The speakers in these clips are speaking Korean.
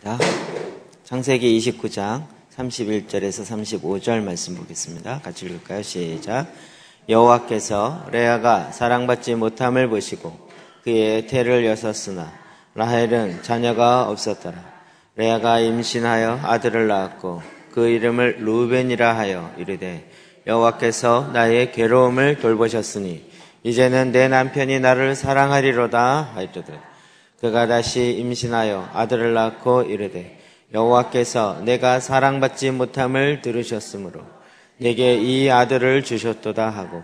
있습니다. 창세기 29장 31절에서 35절 말씀 보겠습니다. 같이 읽을까요? 시작. 여호와께서 레아가 사랑받지 못함을 보시고 그의 태를 여섰으나 라헬은 자녀가 없었더라. 레아가 임신하여 아들을 낳았고 그 이름을 루벤이라 하여 이르되 여호와께서 나의 괴로움을 돌보셨으니 이제는 내 남편이 나를 사랑하리로다 하였거든. 그가 다시 임신하여 아들을 낳고 이르되 여호와께서 내가 사랑받지 못함을 들으셨으므로 내게 이 아들을 주셨도다 하고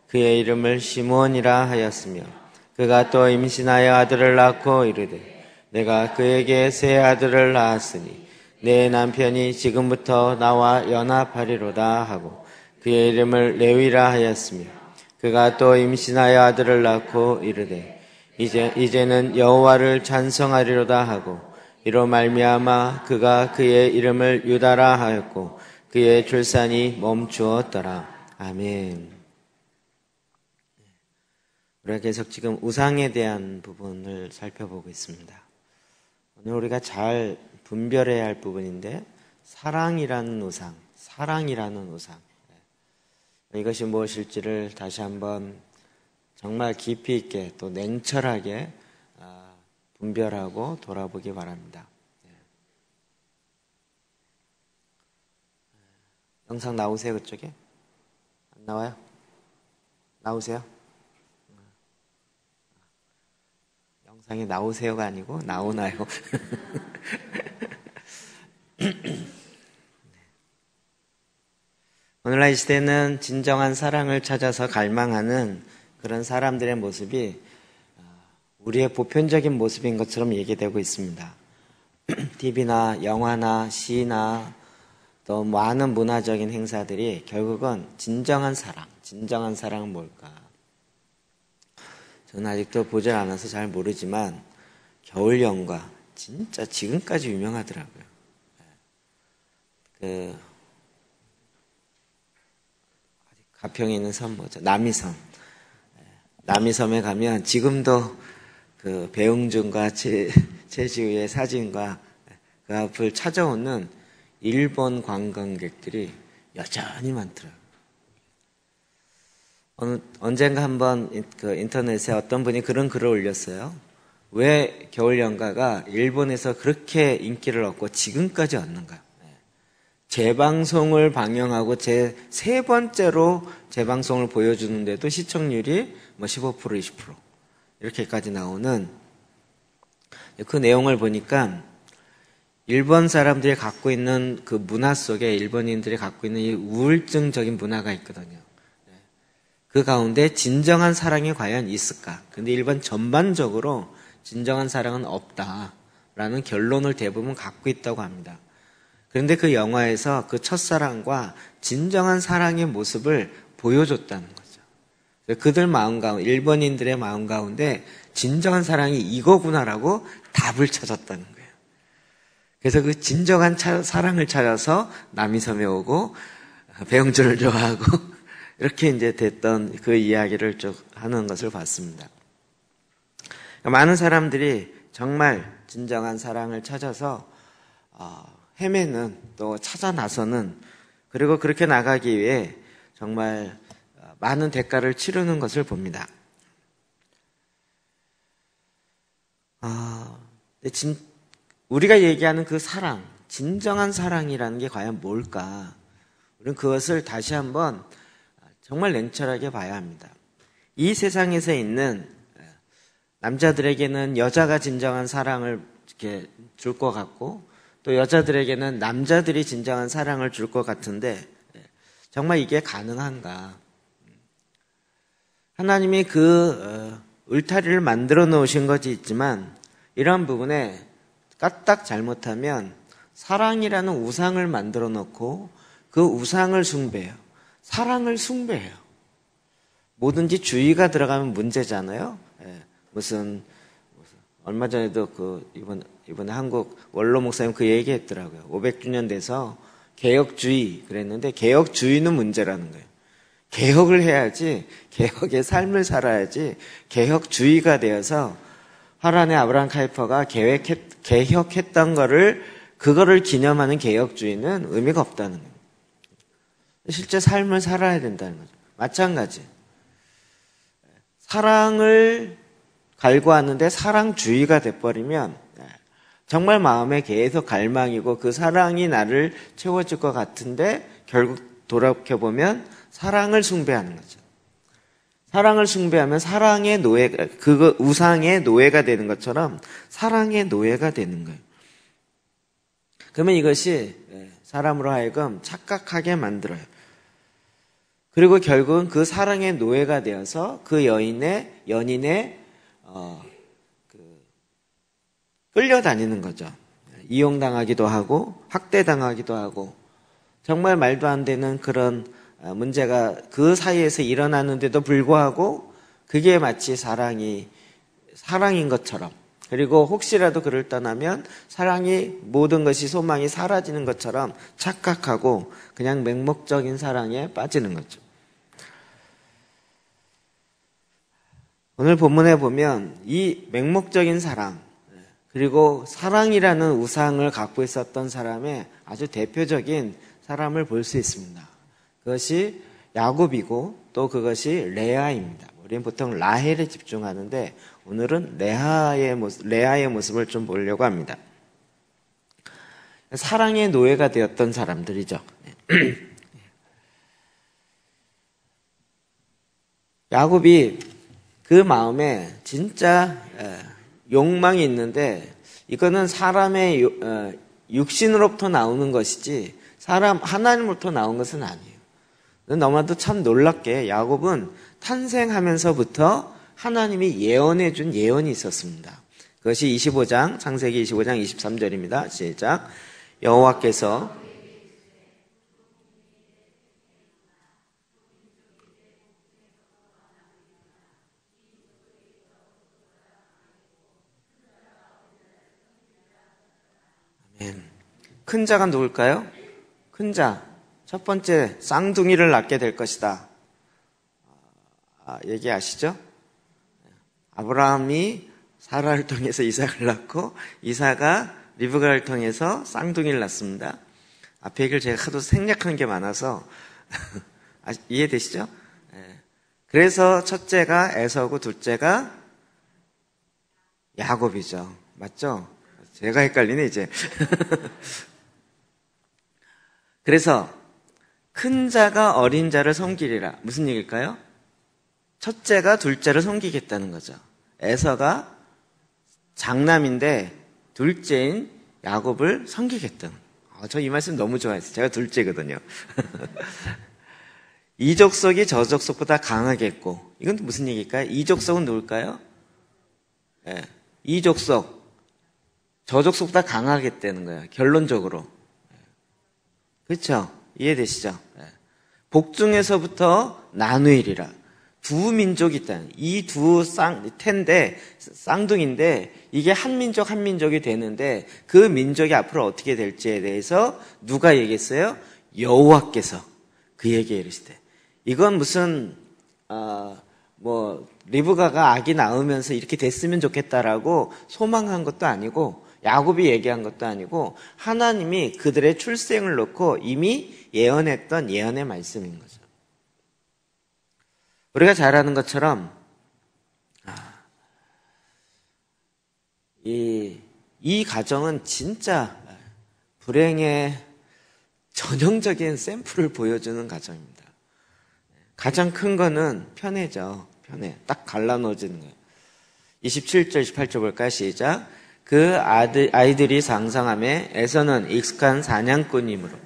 그의 이름을 시므온이라 하였으며 그가 또 임신하여 아들을 낳고 이르되 내가 그에게 새 아들을 낳았으니 내 남편이 지금부터 나와 연합하리로다 하고 그의 이름을 레위라 하였으며 그가 또 임신하여 아들을 낳고 이르되 이제는 여호와를 찬송하리로다 하고 이로 말미암아 그가 그의 이름을 유다라 하였고 그의 출산이 멈추었더라. 아멘. 우리가 계속 지금 우상에 대한 부분을 살펴보고 있습니다. 오늘 우리가 잘 분별해야 할 부분인데 사랑이라는 우상, 사랑이라는 우상, 이것이 무엇일지를 다시 한번 정말 깊이 있게 또 냉철하게 분별하고 돌아보기 바랍니다. 영상 나오세요? 그쪽에? 안 나와요? 나오세요? 영상에 나오세요가 아니고 나오나요? 오늘날 이 시대는 진정한 사랑을 찾아서 갈망하는 그런 사람들의 모습이 우리의 보편적인 모습인 것처럼 얘기되고 있습니다. TV나 영화나 시나 또 많은 문화적인 행사들이 결국은 진정한 사랑은 뭘까? 저는 아직도 보질 않아서 잘 모르지만 겨울연가 진짜 지금까지 유명하더라고요. 가평에 있는 섬 뭐죠? 남이섬. 남이섬에 가면 지금도 그 배웅준과 최지우의 사진과 그 앞을 찾아오는 일본 관광객들이 여전히 많더라고요. 언젠가 한번 그 인터넷에 어떤 분이 그런 글을 올렸어요. 왜 겨울연가가 일본에서 그렇게 인기를 얻고 지금까지 얻는가? 재방송을 방영하고 제 세 번째로 재방송을 보여주는데도 시청률이 15% 20% 이렇게까지 나오는 그 내용을 보니까 일본 사람들이 갖고 있는 그 문화 속에 일본인들이 갖고 있는 이 우울증적인 문화가 있거든요. 그 가운데 진정한 사랑이 과연 있을까? 근데 일본 전반적으로 진정한 사랑은 없다라는 결론을 대부분 갖고 있다고 합니다. 그런데 그 영화에서 그 첫사랑과 진정한 사랑의 모습을 보여줬다는 거죠. 그들 마음 가운데, 일본인들의 마음 가운데 진정한 사랑이 이거구나라고 답을 찾았다는 거예요. 그래서 그 진정한 사랑을 찾아서 남이섬에 오고 배용준을 좋아하고 이렇게 이제 됐던 그 이야기를 쭉 하는 것을 봤습니다. 많은 사람들이 정말 진정한 사랑을 찾아서 헤매는 또 찾아 나서는 그리고 그렇게 나가기 위해 정말 많은 대가를 치르는 것을 봅니다. 우리가 얘기하는 그 사랑, 진정한 사랑이라는 게 과연 뭘까? 우리는 그것을 다시 한번 정말 냉철하게 봐야 합니다. 이 세상에서 있는 남자들에게는 여자가 진정한 사랑을 이렇게 줄 것 같고 또 여자들에게는 남자들이 진정한 사랑을 줄 것 같은데 정말 이게 가능한가? 하나님이 그 울타리를 만들어 놓으신 것이 있지만 이런 부분에 까딱 잘못하면 사랑이라는 우상을 만들어 놓고 그 우상을 숭배해요. 사랑을 숭배해요. 뭐든지 주의가 들어가면 문제잖아요. 무슨 얼마 전에도 이번에 한국 원로 목사님 그 얘기했더라고요. 500주년 돼서 개혁주의 그랬는데 개혁주의는 문제라는 거예요. 개혁을 해야지 개혁의 삶을 살아야지 개혁주의가 되어서 하란의 아브라함 카이퍼가 개혁했던 그거를 기념하는 개혁주의는 의미가 없다는 거예요. 실제 삶을 살아야 된다는 거죠. 마찬가지. 사랑을 갈구하는데 사랑주의가 돼버리면 정말 마음에 계속 갈망이고 그 사랑이 나를 채워줄 것 같은데 결국 돌아보면 사랑을 숭배하는 거죠. 사랑을 숭배하면 사랑의 그거 우상의 노예가 되는 것처럼 사랑의 노예가 되는 거예요. 그러면 이것이 사람으로 하여금 착각하게 만들어요. 그리고 결국은 그 사랑의 노예가 되어서 그 연인의 끌려다니는 거죠. 이용당하기도 하고 학대당하기도 하고 정말 말도 안 되는 그런 문제가 그 사이에서 일어나는데도 불구하고 그게 마치 사랑인 것처럼, 그리고 혹시라도 그를 떠나면 모든 것이 소망이 사라지는 것처럼 착각하고 그냥 맹목적인 사랑에 빠지는 거죠. 오늘 본문에 보면 이 맹목적인 사랑, 그리고 사랑이라는 우상을 갖고 있었던 사람의 아주 대표적인 사람을 볼 수 있습니다. 그것이 야곱이고 또 그것이 레아입니다. 우리는 보통 라헬에 집중하는데 오늘은 레아의 모습을 좀 보려고 합니다. 사랑의 노예가 되었던 사람들이죠. 야곱이 그 마음에 진짜 욕망이 있는데 이거는 사람의 육신으로부터 나오는 것이지 하나님으로부터 나온 것은 아니에요. 너무나도 참 놀랍게 야곱은 탄생하면서부터 하나님이 예언해 준 예언이 있었습니다. 그것이 창세기 25장 23절입니다. 시작. 여호와께서 큰 자가 누굴까요? 큰 자, 첫 번째 쌍둥이를 낳게 될 것이다. 얘기하시죠? 아브라함이 사라를 통해서 이삭을 낳고 이삭가 리브가를 통해서 쌍둥이를 낳습니다. 앞에 얘기를 제가 하도 생략한 게 많아서 이해되시죠? 그래서 첫째가 에서고 둘째가 야곱이죠. 맞죠? 제가 헷갈리네 이제. 그래서 큰 자가 어린 자를 섬기리라. 무슨 얘기일까요? 첫째가 둘째를 섬기겠다는 거죠. 에서가 장남인데 둘째인 야곱을 섬기겠다는. 저 이 말씀 너무 좋아했어요. 제가 둘째거든요. 이 족속이 저 족속보다 강하겠고, 이건 무슨 얘기일까요? 이 족속은 누굴까요? 이 족속, 저 족속보다 강하겠다는 거예요. 결론적으로. 그렇죠? 이해되시죠? 복중에서부터 나누이리라. 두 민족이 있다는, 이 두 쌍둥이인데 이게 한 민족이 되는데 그 민족이 앞으로 어떻게 될지에 대해서 누가 얘기했어요? 여호와께서 그에게 이르시되. 이건 무슨 리브가가 아기 낳으면서 이렇게 됐으면 좋겠다라고 소망한 것도 아니고 야곱이 얘기한 것도 아니고 하나님이 그들의 출생을 놓고 이미 예언했던 예언의 말씀인 거죠. 우리가 잘 아는 것처럼 이 가정은 진짜 불행의 전형적인 샘플을 보여주는 가정입니다. 가장 큰 거는 편애죠. 편애. 딱 갈라놓아지는 거예요. 27절, 28절 볼까요? 시작. 그 아이들이 장성함에 에서는 익숙한 사냥꾼이므로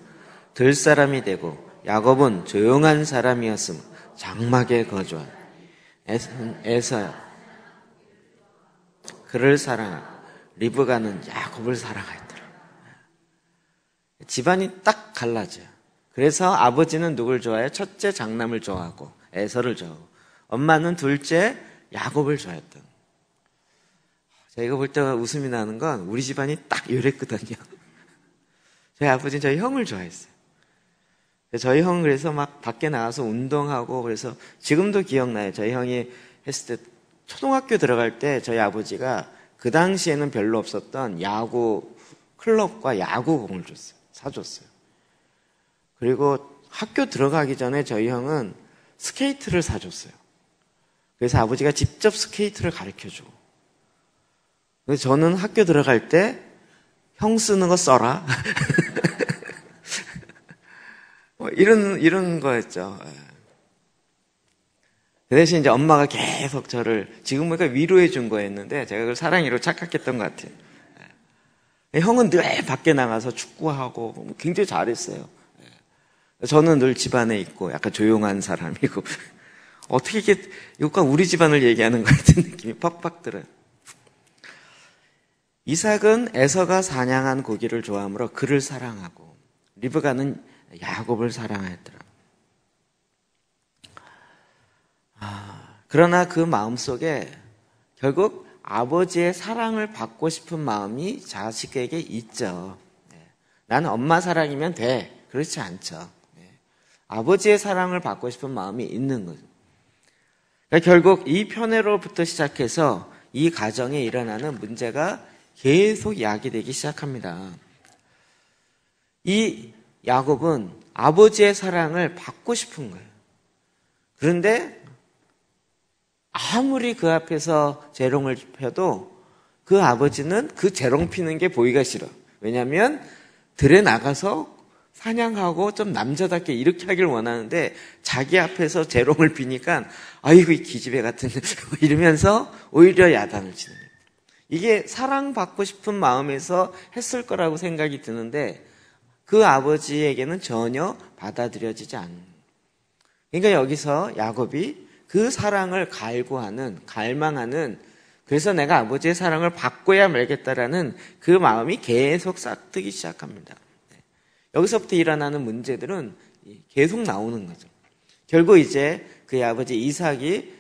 들사람이 되고 야곱은 조용한 사람이었으므로 장막에 거주한. 에서야 그를 사랑하고 리브가는 야곱을 사랑하였더라. 집안이 딱 갈라져요. 그래서 아버지는 누굴 좋아해요? 첫째 장남을 좋아하고 에서를 좋아하고, 엄마는 둘째 야곱을 좋아했던. 제가 이거 볼 때 웃음이 나는 건 우리 집안이 딱 이랬거든요. 저희 아버지는 저희 형을 좋아했어요. 저희 형은 그래서 막 밖에 나가서 운동하고, 그래서 지금도 기억나요. 저희 형이 했을 때 초등학교 들어갈 때 저희 아버지가 그 당시에는 별로 없었던 야구 클럽과 야구공을 사줬어요. 그리고 학교 들어가기 전에 저희 형은 스케이트를 사줬어요. 그래서 아버지가 직접 스케이트를 가르쳐주고. 그래서 저는 학교 들어갈 때 형 쓰는 거 써라. 이런 거였죠. 그 대신 이제 엄마가 계속 저를 지금 보니까 위로해 준 거였는데 제가 그걸 사랑으로 착각했던 것 같아요. 형은 늘 밖에 나가서 축구하고 굉장히 잘했어요. 저는 늘 집안에 있고 약간 조용한 사람이고 어떻게 이게 이것과 우리 집안을 얘기하는 것 같은 느낌이 팍팍 들어요. 이삭은 에서가 사냥한 고기를 좋아하므로 그를 사랑하고 리브가는 야곱을 사랑하였더라. 그러나 그 마음속에 결국 아버지의 사랑을 받고 싶은 마음이 자식에게 있죠. 나는 엄마 사랑이면 돼. 그렇지 않죠. 아버지의 사랑을 받고 싶은 마음이 있는 거죠. 그러니까 결국 이 편애로부터 시작해서 이 가정에 일어나는 문제가 계속 야기되기 시작합니다. 이 야곱은 아버지의 사랑을 받고 싶은 거예요. 그런데 아무리 그 앞에서 재롱을 펴도 그 아버지는 그 재롱 피는 게 보기가 싫어. 왜냐하면 들에 나가서 사냥하고 좀 남자답게 이렇게 하길 원하는데 자기 앞에서 재롱을 피니까 아이고 이 기집애 같은 이러면서 오히려 야단을 치는 거예요. 이게 사랑받고 싶은 마음에서 했을 거라고 생각이 드는데 그 아버지에게는 전혀 받아들여지지 않는 거예요. 그러니까 여기서 야곱이 그 사랑을 갈망하는 그래서 내가 아버지의 사랑을 받고야 말겠다라는 그 마음이 계속 싹트기 시작합니다. 여기서부터 일어나는 문제들은 계속 나오는 거죠. 결국 이제 그의 아버지 이삭이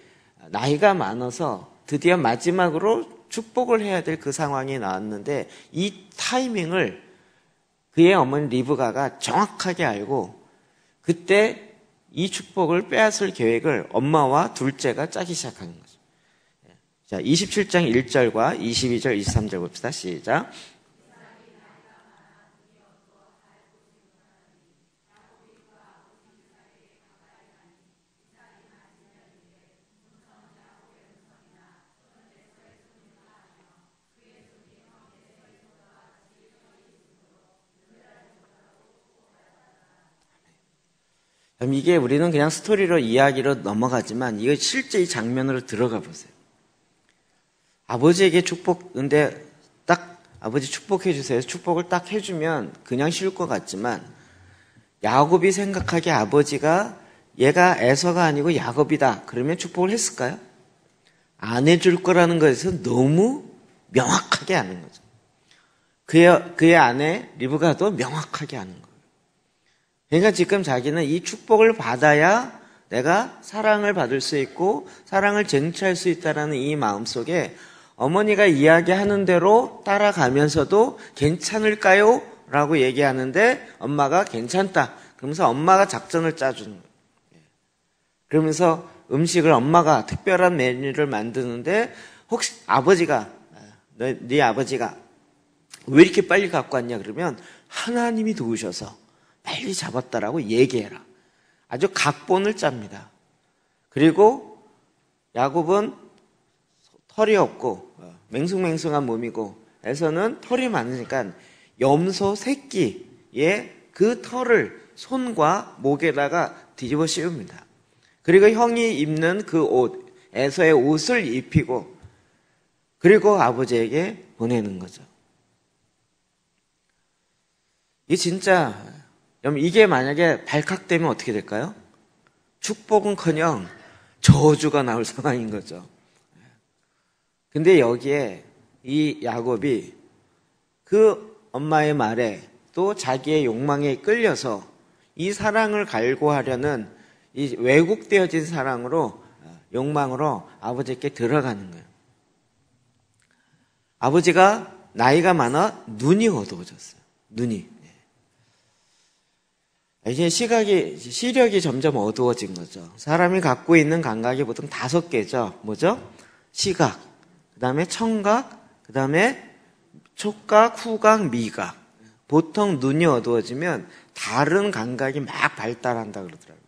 나이가 많아서 드디어 마지막으로 축복을 해야 될 그 상황이 나왔는데 이 타이밍을 그의 어머니 리브가가 정확하게 알고 그때 이 축복을 빼앗을 계획을 엄마와 둘째가 짜기 시작하는 거죠. 자, 27장 1절과 22절, 23절 봅시다. 시작. 이게 우리는 그냥 스토리로 이야기로 넘어가지만 이거 실제 이 장면으로 들어가 보세요. 아버지에게 근데 딱 아버지 축복해 주세요. 축복을 딱 해주면 그냥 쉬울 것 같지만 야곱이 생각하기에 아버지가 얘가 에서가 아니고 야곱이다. 그러면 축복을 했을까요? 안 해줄 거라는 것에서 너무 명확하게 아는 거죠. 그의 아내 리브가도 명확하게 아는 거예요. 그러니까 지금 자기는 이 축복을 받아야 내가 사랑을 받을 수 있고 사랑을 쟁취할 수 있다는 이 마음속에 어머니가 이야기하는 대로 따라가면서도 괜찮을까요? 라고 얘기하는데 엄마가 괜찮다. 그러면서 엄마가 작전을 짜주는 거예요. 그러면서 음식을 엄마가 특별한 메뉴를 만드는데 혹시 아버지가 네 아버지가 왜 이렇게 빨리 갖고 왔냐 그러면 하나님이 도우셔서 빨리 잡았다라고 얘기해라. 아주 각본을 짭니다. 그리고 야곱은 털이 없고 맹숭맹숭한 몸이고 에서는 털이 많으니까 염소 새끼의 그 털을 손과 목에다가 뒤집어 씌웁니다. 그리고 형이 입는 그 옷, 에서의 옷을 입히고 그리고 아버지에게 보내는 거죠. 이게 진짜 이게 만약에 발칵되면 어떻게 될까요? 축복은커녕 저주가 나올 상황인 거죠. 근데 여기에 이 야곱이 그 엄마의 말에 또 자기의 욕망에 끌려서 이 사랑을 갈구하려는 이 왜곡되어진 사랑으로 욕망으로 아버지께 들어가는 거예요. 아버지가 나이가 많아 눈이 어두워졌어요. 눈이. 이제 시력이 점점 어두워진 거죠. 사람이 갖고 있는 감각이 보통 5개죠. 뭐죠? 시각, 그 다음에 청각, 그 그 다음에 촉각, 후각, 미각. 보통 눈이 어두워지면 다른 감각이 막 발달한다 그러더라고요.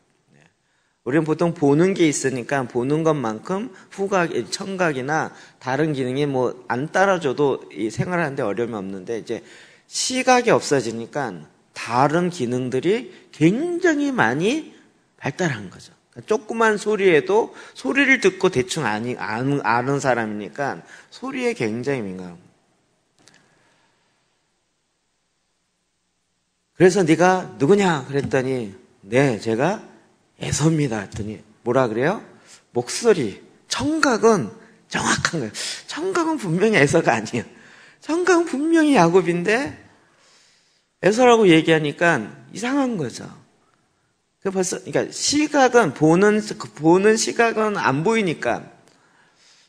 우리는 보통 보는 게 있으니까 보는 것만큼 후각, 청각이나 다른 기능이 뭐 안 따라줘도 이 생활하는데 어려움이 없는데, 이제 시각이 없어지니까 다른 기능들이 굉장히 많이 발달한 거죠. 조그만 소리에도 소리를 듣고 대충 아는 사람이니까 소리에 굉장히 민감합니다. 그래서 네가 누구냐 그랬더니 네, 제가 애서입니다 했더니 뭐라 그래요? 목소리, 청각은 정확한 거예요. 청각은 분명히 애서가 아니에요. 청각은 분명히 야곱인데 애서라고 얘기하니까 이상한 거죠. 그러니까 시각은 보는 시각은 안 보이니까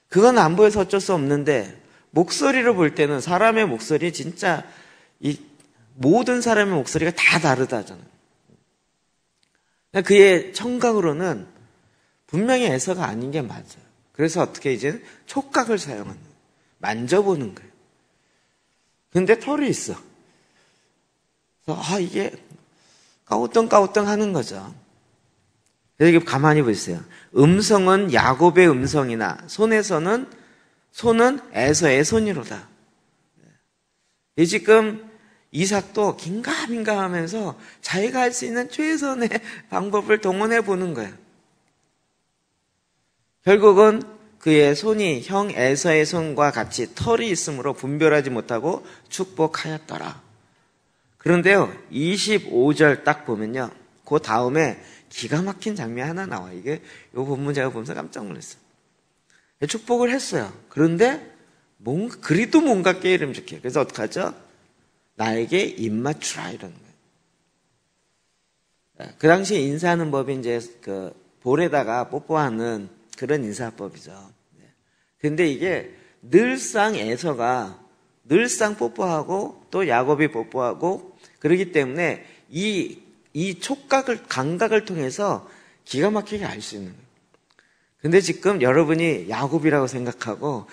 그건 안 보여서 어쩔 수 없는데, 목소리를 볼 때는 사람의 목소리 진짜 모든 사람의 목소리가 다 다르다잖아요. 그의 청각으로는 분명히 애서가 아닌 게 맞아요. 그래서 어떻게 이제 촉각을 사용하는 거예요. 만져보는 거예요. 근데 털이 있어. 그래서 이게 까우뚱까우뚱 하는 거죠. 여기 가만히 보세요. 음성은 야곱의 음성이나 손은 에서의 손이로다. 이 지금 이삭도 긴가민가 하면서 자기가 할 수 있는 최선의 방법을 동원해 보는 거예요. 결국은 그의 손이 형 에서의 손과 같이 털이 있으므로 분별하지 못하고 축복하였더라. 그런데요, 25절 딱 보면요, 그 다음에 기가 막힌 장면이 하나 나와요. 이게 요 본문 제가 보면서 깜짝 놀랐어요. 축복을 했어요. 그런데 그리도 뭔가 깨름직해요. 그래서 어떡하죠? 나에게 입맞추라 이러는 거예요. 그 당시에 인사하는 법이 이제 그 볼에다가 뽀뽀하는 그런 인사법이죠. 근데 이게 늘상 에서가 늘상 뽀뽀하고 또 야곱이 뽀뽀하고 그러기 때문에 이 감각을 통해서 기가 막히게 알 수 있는 거예요. 근데 지금 여러분이 야곱이라고 생각하고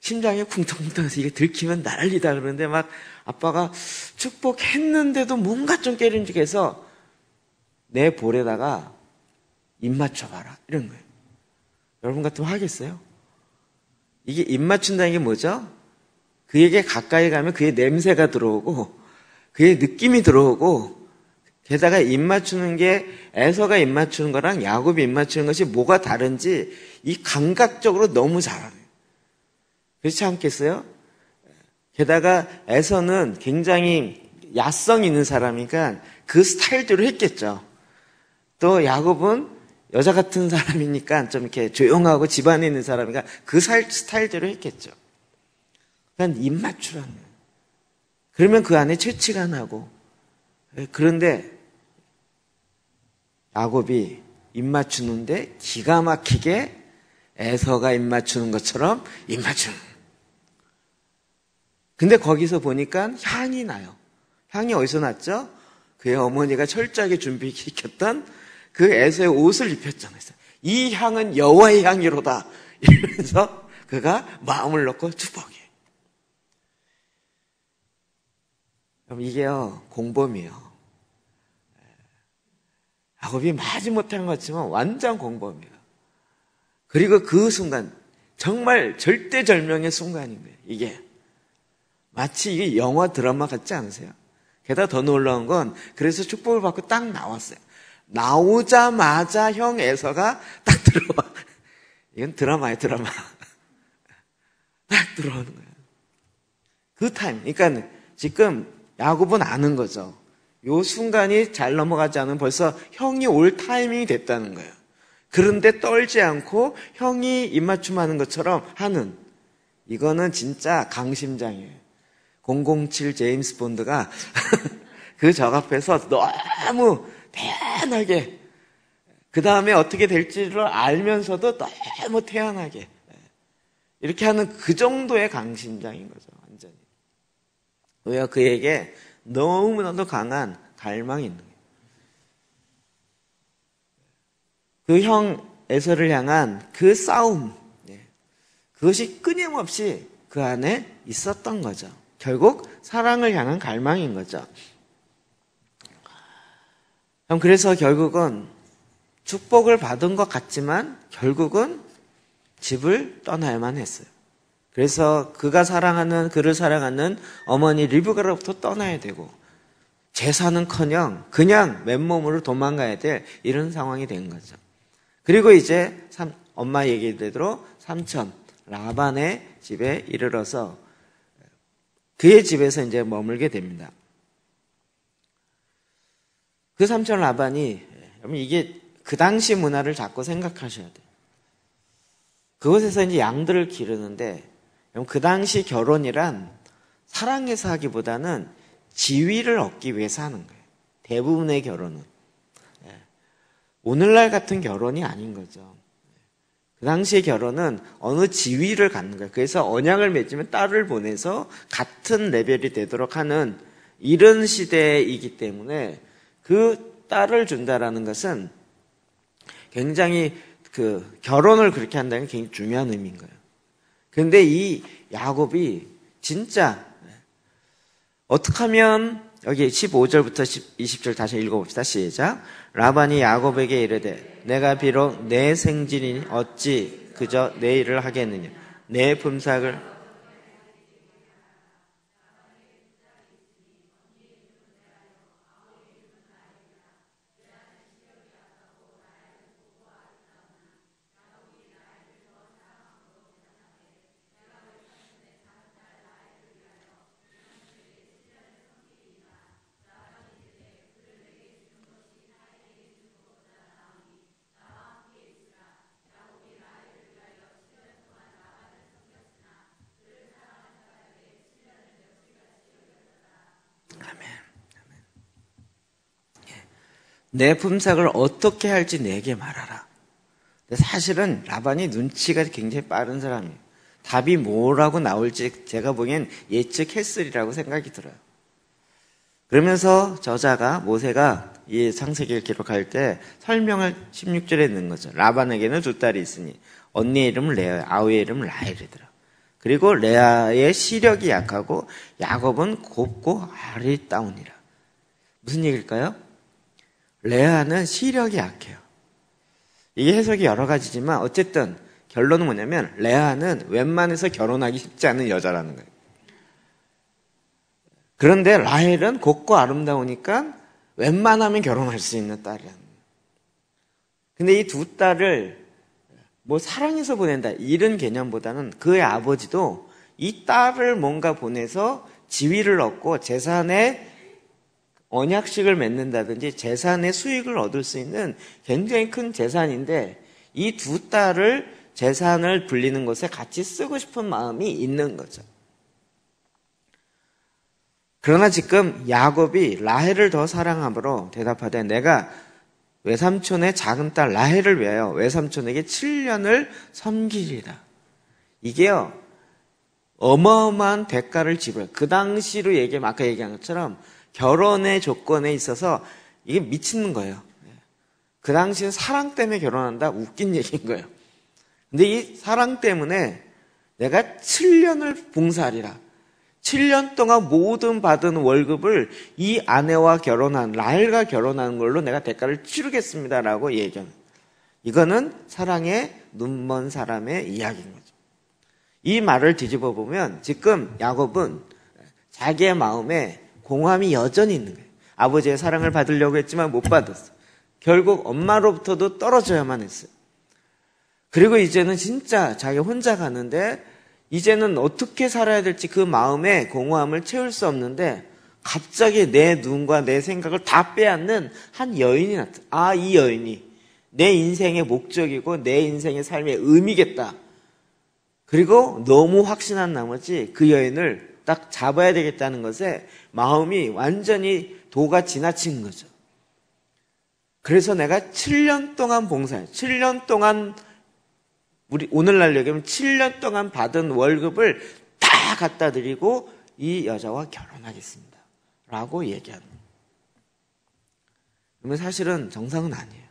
심장이 쿵텅쿵텅해서 이게 들키면 난리다 그러는데 막 아빠가 축복했는데도 뭔가 좀 깨름직해서 내 볼에다가 입 맞춰봐라 이런 거예요. 여러분 같으면 하겠어요? 이게 입 맞춘다는 게 뭐죠? 그에게 가까이 가면 그의 냄새가 들어오고 그의 느낌이 들어오고, 게다가 입 맞추는 게 에서가 입 맞추는 거랑 야곱이 입 맞추는 것이 뭐가 다른지 이 감각적으로 너무 잘 알아요. 그렇지 않겠어요? 게다가 에서는 굉장히 야성 있는 사람이니까 그 스타일대로 했겠죠. 또 야곱은 여자 같은 사람이니까 좀 이렇게 조용하고 집안에 있는 사람이니까 그 스타일대로 했겠죠. 그러니까 입 맞추라는 거예요. 그러면 그 안에 채취가 나고. 그런데 야곱이 입 맞추는데 기가 막히게 에서가 입 맞추는 것처럼 입 맞추는 거예요. 근데 거기서 보니까 향이 나요. 향이 어디서 났죠? 그의 어머니가 철저하게 준비시켰던 그 에서의 옷을 입혔잖아요. 이 향은 여호와의 향이로다. 이러면서 그가 마음을 놓고 축복해. 그럼 이게요, 공범이에요. 야곱이 마지 못한 것 같지만 완전 공범이에요. 그리고 그 순간, 정말 절대절명의 순간인 거예요, 이게. 마치 이게 영화 드라마 같지 않으세요? 게다가 더 놀라운 건, 그래서 축복을 받고 딱 나왔어요. 나오자마자 형 에서가 딱 들어와. 이건 드라마예요, 드라마. 딱 들어오는 거예요. 그 타임. 그러니까 지금 야곱은 아는 거죠. 요 순간이 잘 넘어가지 않으면 벌써 형이 올 타이밍이 됐다는 거예요. 그런데 떨지 않고 형이 입맞춤하는 것처럼 하는, 이거는 진짜 강심장이에요. 007 제임스 본드가 그 적 앞에서 너무 태연하게, 그 다음에 어떻게 될지를 알면서도 너무 태연하게 이렇게 하는 그 정도의 강심장인 거죠. 완전히. 왜요? 그에게 너무나도 강한 갈망이 있는 거예요. 그 형 에서를 향한 그 싸움, 그것이 끊임없이 그 안에 있었던 거죠. 결국 사랑을 향한 갈망인 거죠. 그래서 결국은 축복을 받은 것 같지만 결국은 집을 떠나야만 했어요. 그래서 그를 사랑하는 어머니 리브가로부터 떠나야 되고 재산은커녕 그냥 맨몸으로 도망가야 될 이런 상황이 된 거죠. 그리고 이제 엄마 얘기대로 삼촌 라반의 집에 이르러서 그의 집에서 이제 머물게 됩니다. 그 삼촌 라반이, 여러분 이게 그 당시 문화를 자꾸 생각하셔야 돼요. 그곳에서 이제 양들을 기르는데, 그 당시 결혼이란 사랑해서 하기보다는 지위를 얻기 위해서 하는 거예요. 대부분의 결혼은. 오늘날 같은 결혼이 아닌 거죠. 그 당시의 결혼은 어느 지위를 갖는 거예요. 그래서 언약을 맺으면 딸을 보내서 같은 레벨이 되도록 하는 이런 시대이기 때문에 그 딸을 준다라는 것은 굉장히 결혼을 그렇게 한다는 게 굉장히 중요한 의미인 거예요. 그런데 이 야곱이 진짜 어떻게 하면 여기 15절부터 20절 다시 읽어봅시다. 시작. 라반이 야곱에게 이르되 내가 비록 내 생질이니 어찌 그저 내 일을 하겠느냐. 내 품삯을 내 품삯을 어떻게 할지 내게 말하라. 근데 사실은 라반이 눈치가 굉장히 빠른 사람이에요. 답이 뭐라고 나올지 제가 보기엔 예측했으리라고 생각이 들어요. 그러면서 저자가 모세가 이 창세기를 기록할 때 설명을 16절에 넣은 거죠. 라반에게는 두 딸이 있으니 언니의 이름은 레아, 아우의 이름은 라헬이더라. 그리고 레아의 시력이 약하고 야곱은 곱고 아리따우니라. 무슨 얘기일까요? 레아는 시력이 약해요. 이게 해석이 여러 가지지만 어쨌든 결론은 뭐냐면 레아는 웬만해서 결혼하기 쉽지 않은 여자라는 거예요. 그런데 라헬은 곱고 아름다우니까 웬만하면 결혼할 수 있는 딸이야. 근데 이 두 딸을 뭐 사랑해서 보낸다 이런 개념보다는 그의 아버지도 이 딸을 뭔가 보내서 지위를 얻고 재산에 언약식을 맺는다든지 재산의 수익을 얻을 수 있는 굉장히 큰 재산인데 이 두 딸을 재산을 불리는 곳에 같이 쓰고 싶은 마음이 있는 거죠. 그러나 지금 야곱이 라헬을 더 사랑함으로 대답하되 내가 외삼촌의 작은 딸 라헬을 위하여 외삼촌에게 7년을 섬기리라. 이게요 어마어마한 대가를 지불해요. 그 당시로 아까 얘기한 것처럼 결혼의 조건에 있어서 이게 미치는 거예요. 그 당시엔 사랑 때문에 결혼한다? 웃긴 얘기인 거예요. 근데 이 사랑 때문에 내가 7년을 봉사하리라. 7년 동안 모든 받은 월급을 이 아내와 라헬과 결혼하는 걸로 내가 대가를 치르겠습니다라고 얘기합니다. 이거는 사랑의 눈먼 사람의 이야기인 거죠. 이 말을 뒤집어 보면 지금 야곱은 자기의 마음에 공허함이 여전히 있는 거예요. 아버지의 사랑을 받으려고 했지만 못 받았어. 결국 엄마로부터도 떨어져야만 했어요. 그리고 이제는 진짜 자기 혼자 가는데 이제는 어떻게 살아야 될지 그 마음의 공허함을 채울 수 없는데 갑자기 내 눈과 내 생각을 다 빼앗는 한 여인이 나타나. 이 여인이 내 인생의 목적이고 내 인생의 삶의 의미겠다. 그리고 너무 확신한 나머지 그 여인을 딱 잡아야 되겠다는 것에 마음이 완전히 도가 지나친 거죠. 그래서 내가 7년 동안 봉사해. 7년 동안 오늘날 얘기하면 7년 동안 받은 월급을 다 갖다 드리고 이 여자와 결혼하겠습니다. 라고 얘기합니다. 그러면 사실은 정상은 아니에요.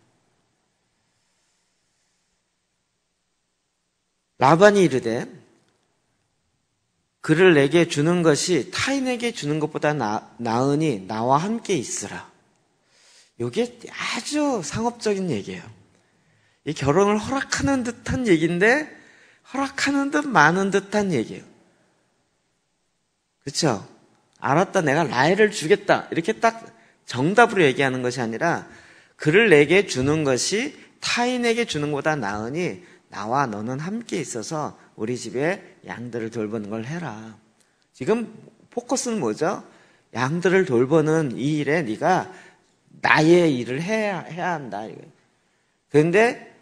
라반이 이르되 그를 내게 주는 것이 타인에게 주는 것보다 나으니 나와 함께 있으라. 이게 아주 상업적인 얘기예요. 이 결혼을 허락하는 듯한 얘기인데 허락하는 듯 마는 듯한 얘기예요. 그렇죠? 알았다, 내가 라헬을 주겠다, 이렇게 딱 정답으로 얘기하는 것이 아니라 그를 내게 주는 것이 타인에게 주는 것보다 나으니 나와 너는 함께 있어서 우리 집에 양들을 돌보는 걸 해라. 지금 포커스는 뭐죠? 양들을 돌보는 이 일에 네가 나의 일을 해야 한다. 그런데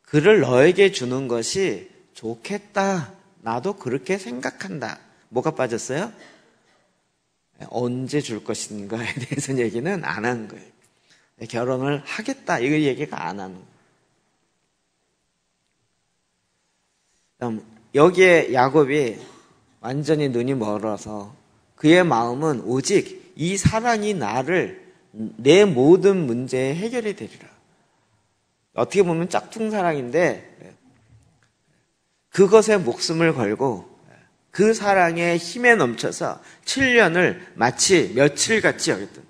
그를 너에게 주는 것이 좋겠다. 나도 그렇게 생각한다. 뭐가 빠졌어요? 언제 줄 것인가에 대해서는 얘기는 안 하는 거예요. 결혼을 하겠다. 이거 얘기가 안 하는 거예요. 여기에 야곱이 완전히 눈이 멀어서 그의 마음은 오직 이 사랑이 내 모든 문제의 해결이 되리라. 어떻게 보면 짝퉁 사랑인데 그것에 목숨을 걸고 그 사랑에 힘에 넘쳐서 7년을 마치 며칠같이 여겼던,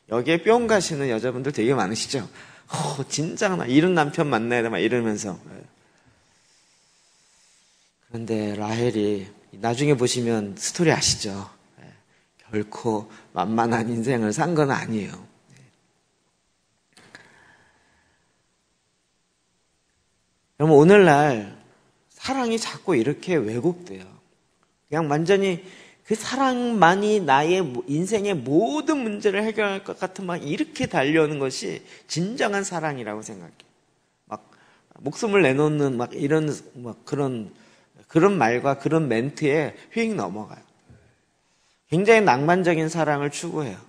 여기에 뿅 가시는 여자분들 되게 많으시죠? 진짜 나 이런 남편 만나야 돼 막 이러면서. 그런데 라헬이 나중에 보시면 스토리 아시죠? 결코 만만한 인생을 산 건 아니에요. 그럼 오늘날 사랑이 자꾸 이렇게 왜곡돼요. 그냥 완전히 그 사랑만이 나의 인생의 모든 문제를 해결할 것 같은 막 이렇게 달려오는 것이 진정한 사랑이라고 생각해요. 막 목숨을 내놓는 막 이런 막 그런 말과 그런 멘트에 휙 넘어가요. 굉장히 낭만적인 사랑을 추구해요.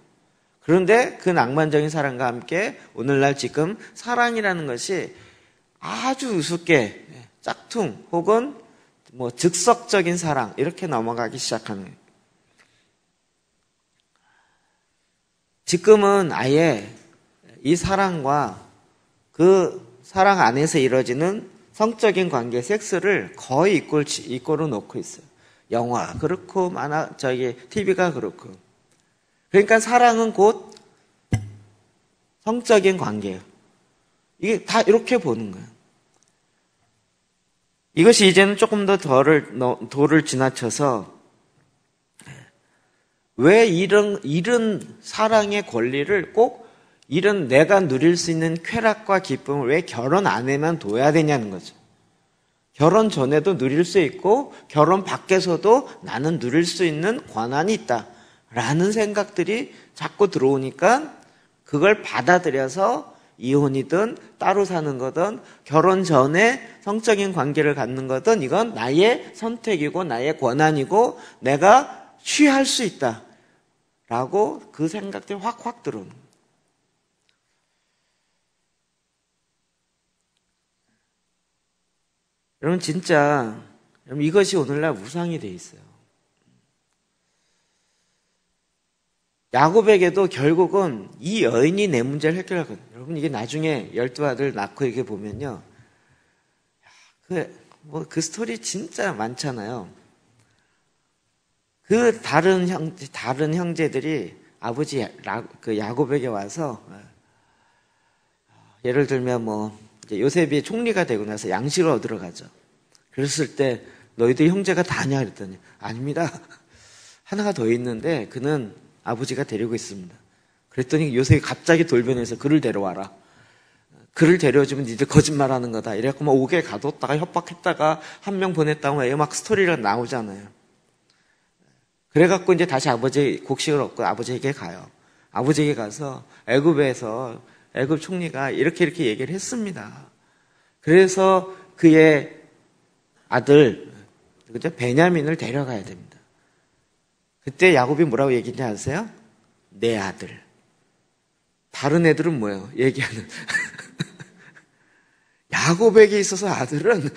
그런데 그 낭만적인 사랑과 함께 오늘날 지금 사랑이라는 것이 아주 우습게 짝퉁 혹은 즉석적인 사랑 이렇게 넘어가기 시작하는 거예요. 지금은 아예 이 사랑과 그 사랑 안에서 이루어지는 성적인 관계, 섹스를 거의 이꼴로 놓고 있어요. 영화 그렇고 TV가 그렇고. 그러니까 사랑은 곧 성적인 관계예요. 이게 다 이렇게 보는 거예요. 이것이 이제는 조금 더 도를 지나쳐서 왜 이런 사랑의 권리를 꼭 이런 내가 누릴 수 있는 쾌락과 기쁨을 왜 결혼 안에만 둬야 되냐는 거죠. 결혼 전에도 누릴 수 있고 결혼 밖에서도 나는 누릴 수 있는 권한이 있다라는 생각들이 자꾸 들어오니까 그걸 받아들여서 이혼이든 따로 사는 거든 결혼 전에 성적인 관계를 갖는 거든 이건 나의 선택이고 나의 권한이고 내가 취할 수 있다라고 그 생각들이 확 들어오는 거예요. 여러분 진짜 이것이 오늘날 우상이 돼 있어요. 야곱에게도 결국은 이 여인이 내 문제를 해결하거든요. 여러분 이게 나중에 12아들 낳고 이렇게 보면요. 그 스토리 진짜 많잖아요. 그 다른 형제들이 아버지 그 야곱에게 와서 예를 들면 이제 요셉이 총리가 되고 나서 양식을 얻으러 가죠. 그랬을 때 너희들 형제가 다냐 그랬더니 아닙니다. 하나가 더 있는데 그는 아버지가 데리고 있습니다. 그랬더니 요셉이 갑자기 돌변해서 그를 데려와라. 그를 데려주면 니들 거짓말하는 거다. 이래갖고 막 옥에 가뒀다가 협박했다가 한 명 보냈다고 해요. 막 스토리가 나오잖아요. 그래갖고 이제 다시 아버지 곡식을 얻고 아버지에게 가요. 아버지에게 가서 애굽에서 애굽 총리가 이렇게 얘기를 했습니다. 그래서 그의 아들 베냐민을 데려가야 됩니다. 그때 야곱이 뭐라고 얘기했는지 아세요? 내 아들. 다른 애들은 뭐예요? 얘기하는. 야곱에게 있어서 아들은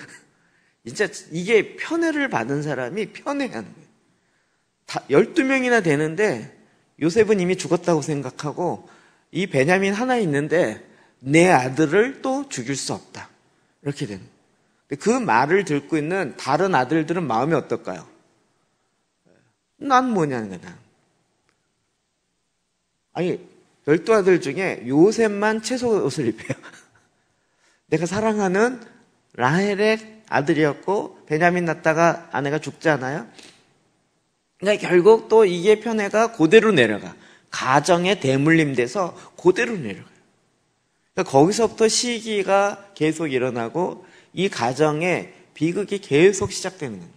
진짜 이게 편애를 받은 사람이 편애하는 거예요. 12명이나 되는데 요셉은 이미 죽었다고 생각하고 이 베냐민 하나 있는데 내 아들을 또 죽일 수 없다. 이렇게 되는 거예요. 그 말을 듣고 있는 다른 아들들은 마음이 어떨까요? 난 뭐냐는 거야, 난. 아니, 12아들 중에 요셉만 채소 옷을 입혀요. 내가 사랑하는 라헬의 아들이었고, 베냐민 낳다가 아내가 죽잖아요. 그러니까 결국 또 이게 편애가 그대로 내려가. 가정에 대물림 돼서 그대로 내려가요. 그러니까 거기서부터 시기가 계속 일어나고, 이 가정에 비극이 계속 시작되는 거예요.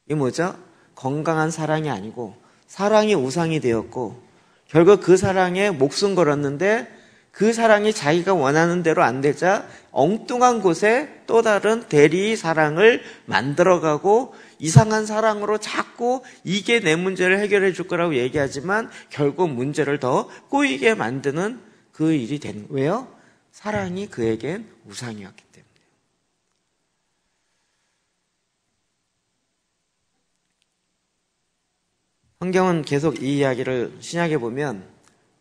이게 뭐죠? 건강한 사랑이 아니고 사랑이 우상이 되었고, 결국 그 사랑에 목숨 걸었는데 그 사랑이 자기가 원하는 대로 안 되자 엉뚱한 곳에 또 다른 대리 사랑을 만들어가고, 이상한 사랑으로 자꾸 이게 내 문제를 해결해 줄 거라고 얘기하지만 결국 문제를 더 꼬이게 만드는 그 일이 되는 거예요. 왜요? 사랑이 그에겐 우상이었기 때문에. 성경은 계속 이 이야기를 신약에 보면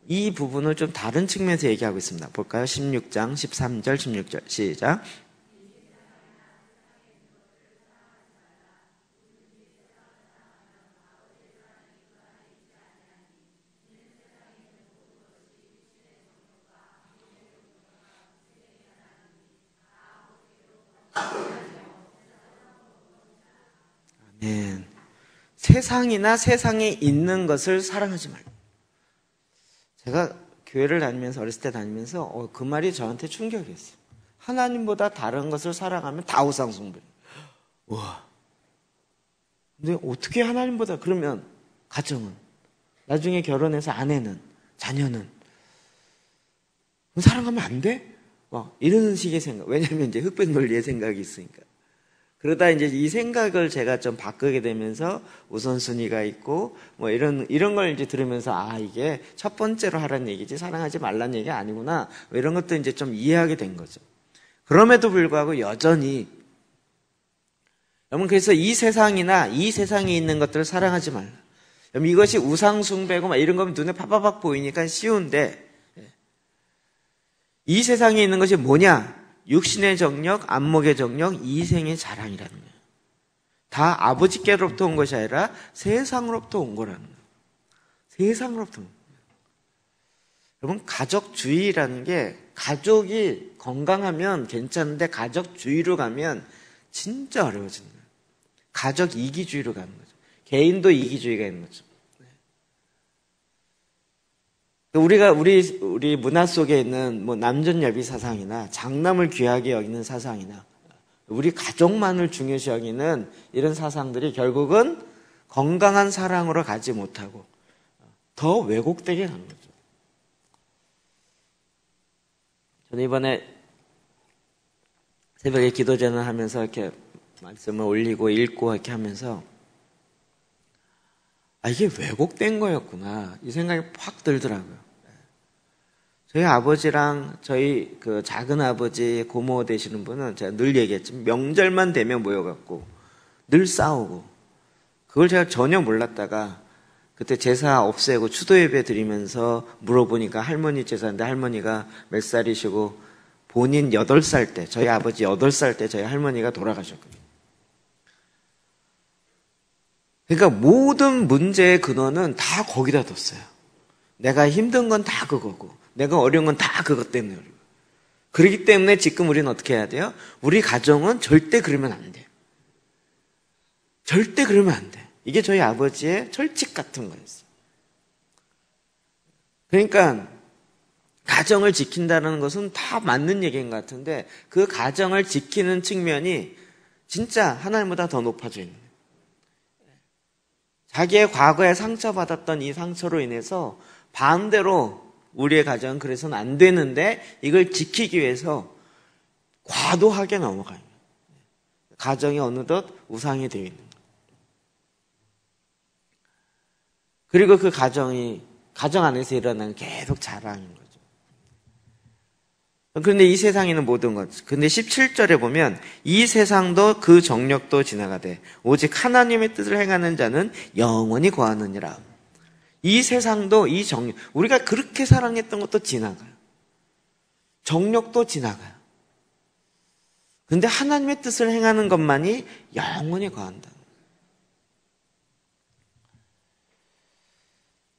이 부분을 좀 다른 측면에서 얘기하고 있습니다. 볼까요? 16장 13절 16절 시작. 아멘. 세상이나 세상에 있는 것을 사랑하지 말고. 제가 교회를 다니면서, 어렸을 때 다니면서 그 말이 저한테 충격이었어요. 하나님보다 다른 것을 사랑하면 다 우상숭배. 와. 근데 어떻게 하나님보다, 그러면 가정은, 나중에 결혼해서 아내는, 자녀는 사랑하면 안 돼? 막 이런 식의 생각. 왜냐면 이제 흑백 논리의 생각이 있으니까. 그러다 이제 이 생각을 제가 좀 바꾸게 되면서 우선순위가 있고 뭐 이런 걸 이제 들으면서, 아, 이게 첫 번째로 하라는 얘기지 사랑하지 말라는 얘기가 아니구나, 뭐 이런 것도 이제 좀 이해하게 된 거죠. 그럼에도 불구하고 여전히, 여러분, 그래서 이 세상이나 이 세상에 있는 것들을 사랑하지 말라. 여러분, 이것이 우상숭배고 막 이런 거면 눈에 파바박 보이니까 쉬운데, 이 세상에 있는 것이 뭐냐? 육신의 정력, 안목의 정력, 이생의 자랑이라는 거예요. 다 아버지께로부터 온 것이 아니라 세상으로부터 온 거라는 거예요. 세상으로부터 온 거예요. 여러분, 가족주의라는 게, 가족이 건강하면 괜찮은데 가족주의로 가면 진짜 어려워지는 거예요. 가족 이기주의로 가는 거죠. 개인도 이기주의가 있는 거죠. 우리 문화 속에 있는 뭐 남존여비 사상이나 장남을 귀하게 여기는 사상이나 우리 가족만을 중요시 여기는 이런 사상들이 결국은 건강한 사랑으로 가지 못하고 더 왜곡되게 가는 거죠. 저는 이번에 새벽에 기도전을 하면서 이렇게 말씀을 올리고 읽고 이렇게 하면서, 아, 이게 왜곡된 거였구나, 이 생각이 확 들더라고요. 저희 아버지랑 저희 그 작은 아버지 고모 되시는 분은 제가 늘 얘기했지만 명절만 되면 모여갖고 늘 싸우고, 그걸 제가 전혀 몰랐다가 그때 제사 없애고 추도 예배 드리면서 물어보니까 할머니 제사인데 할머니가 몇 살이시고 본인 8살 때, 저희 아버지 8살 때 저희 할머니가 돌아가셨거든요. 그러니까 모든 문제의 근원은 다 거기다 뒀어요. 내가 힘든 건 다 그거고 내가 어려운 건 다 그것 때문에 어려워. 그렇기 때문에 지금 우리는 어떻게 해야 돼요? 우리 가정은 절대 그러면 안 돼. 절대 그러면 안 돼. 이게 저희 아버지의 철칙 같은 거였어요. 그러니까 가정을 지킨다는 것은 다 맞는 얘기인 것 같은데, 그 가정을 지키는 측면이 진짜 하나님보다 더 높아져 있는 거예요. 자기의 과거에 상처받았던 이 상처로 인해서 반대로 우리의 가정은 그래서는 안 되는데, 이걸 지키기 위해서 과도하게 넘어가요. 가정이 어느덧 우상이 되어 있는 거예요. 그리고 그 가정 안에서 일어나는 계속 자랑인 거죠. 그런데 이 세상에는 모든 것. 근데 17절에 보면 이 세상도 그 정력도 지나가되 오직 하나님의 뜻을 행하는 자는 영원히 거하느니라. 이 세상도 이 정력, 우리가 그렇게 사랑했던 것도 지나가요. 정력도 지나가요. 근데 하나님의 뜻을 행하는 것만이 영원히 거한다.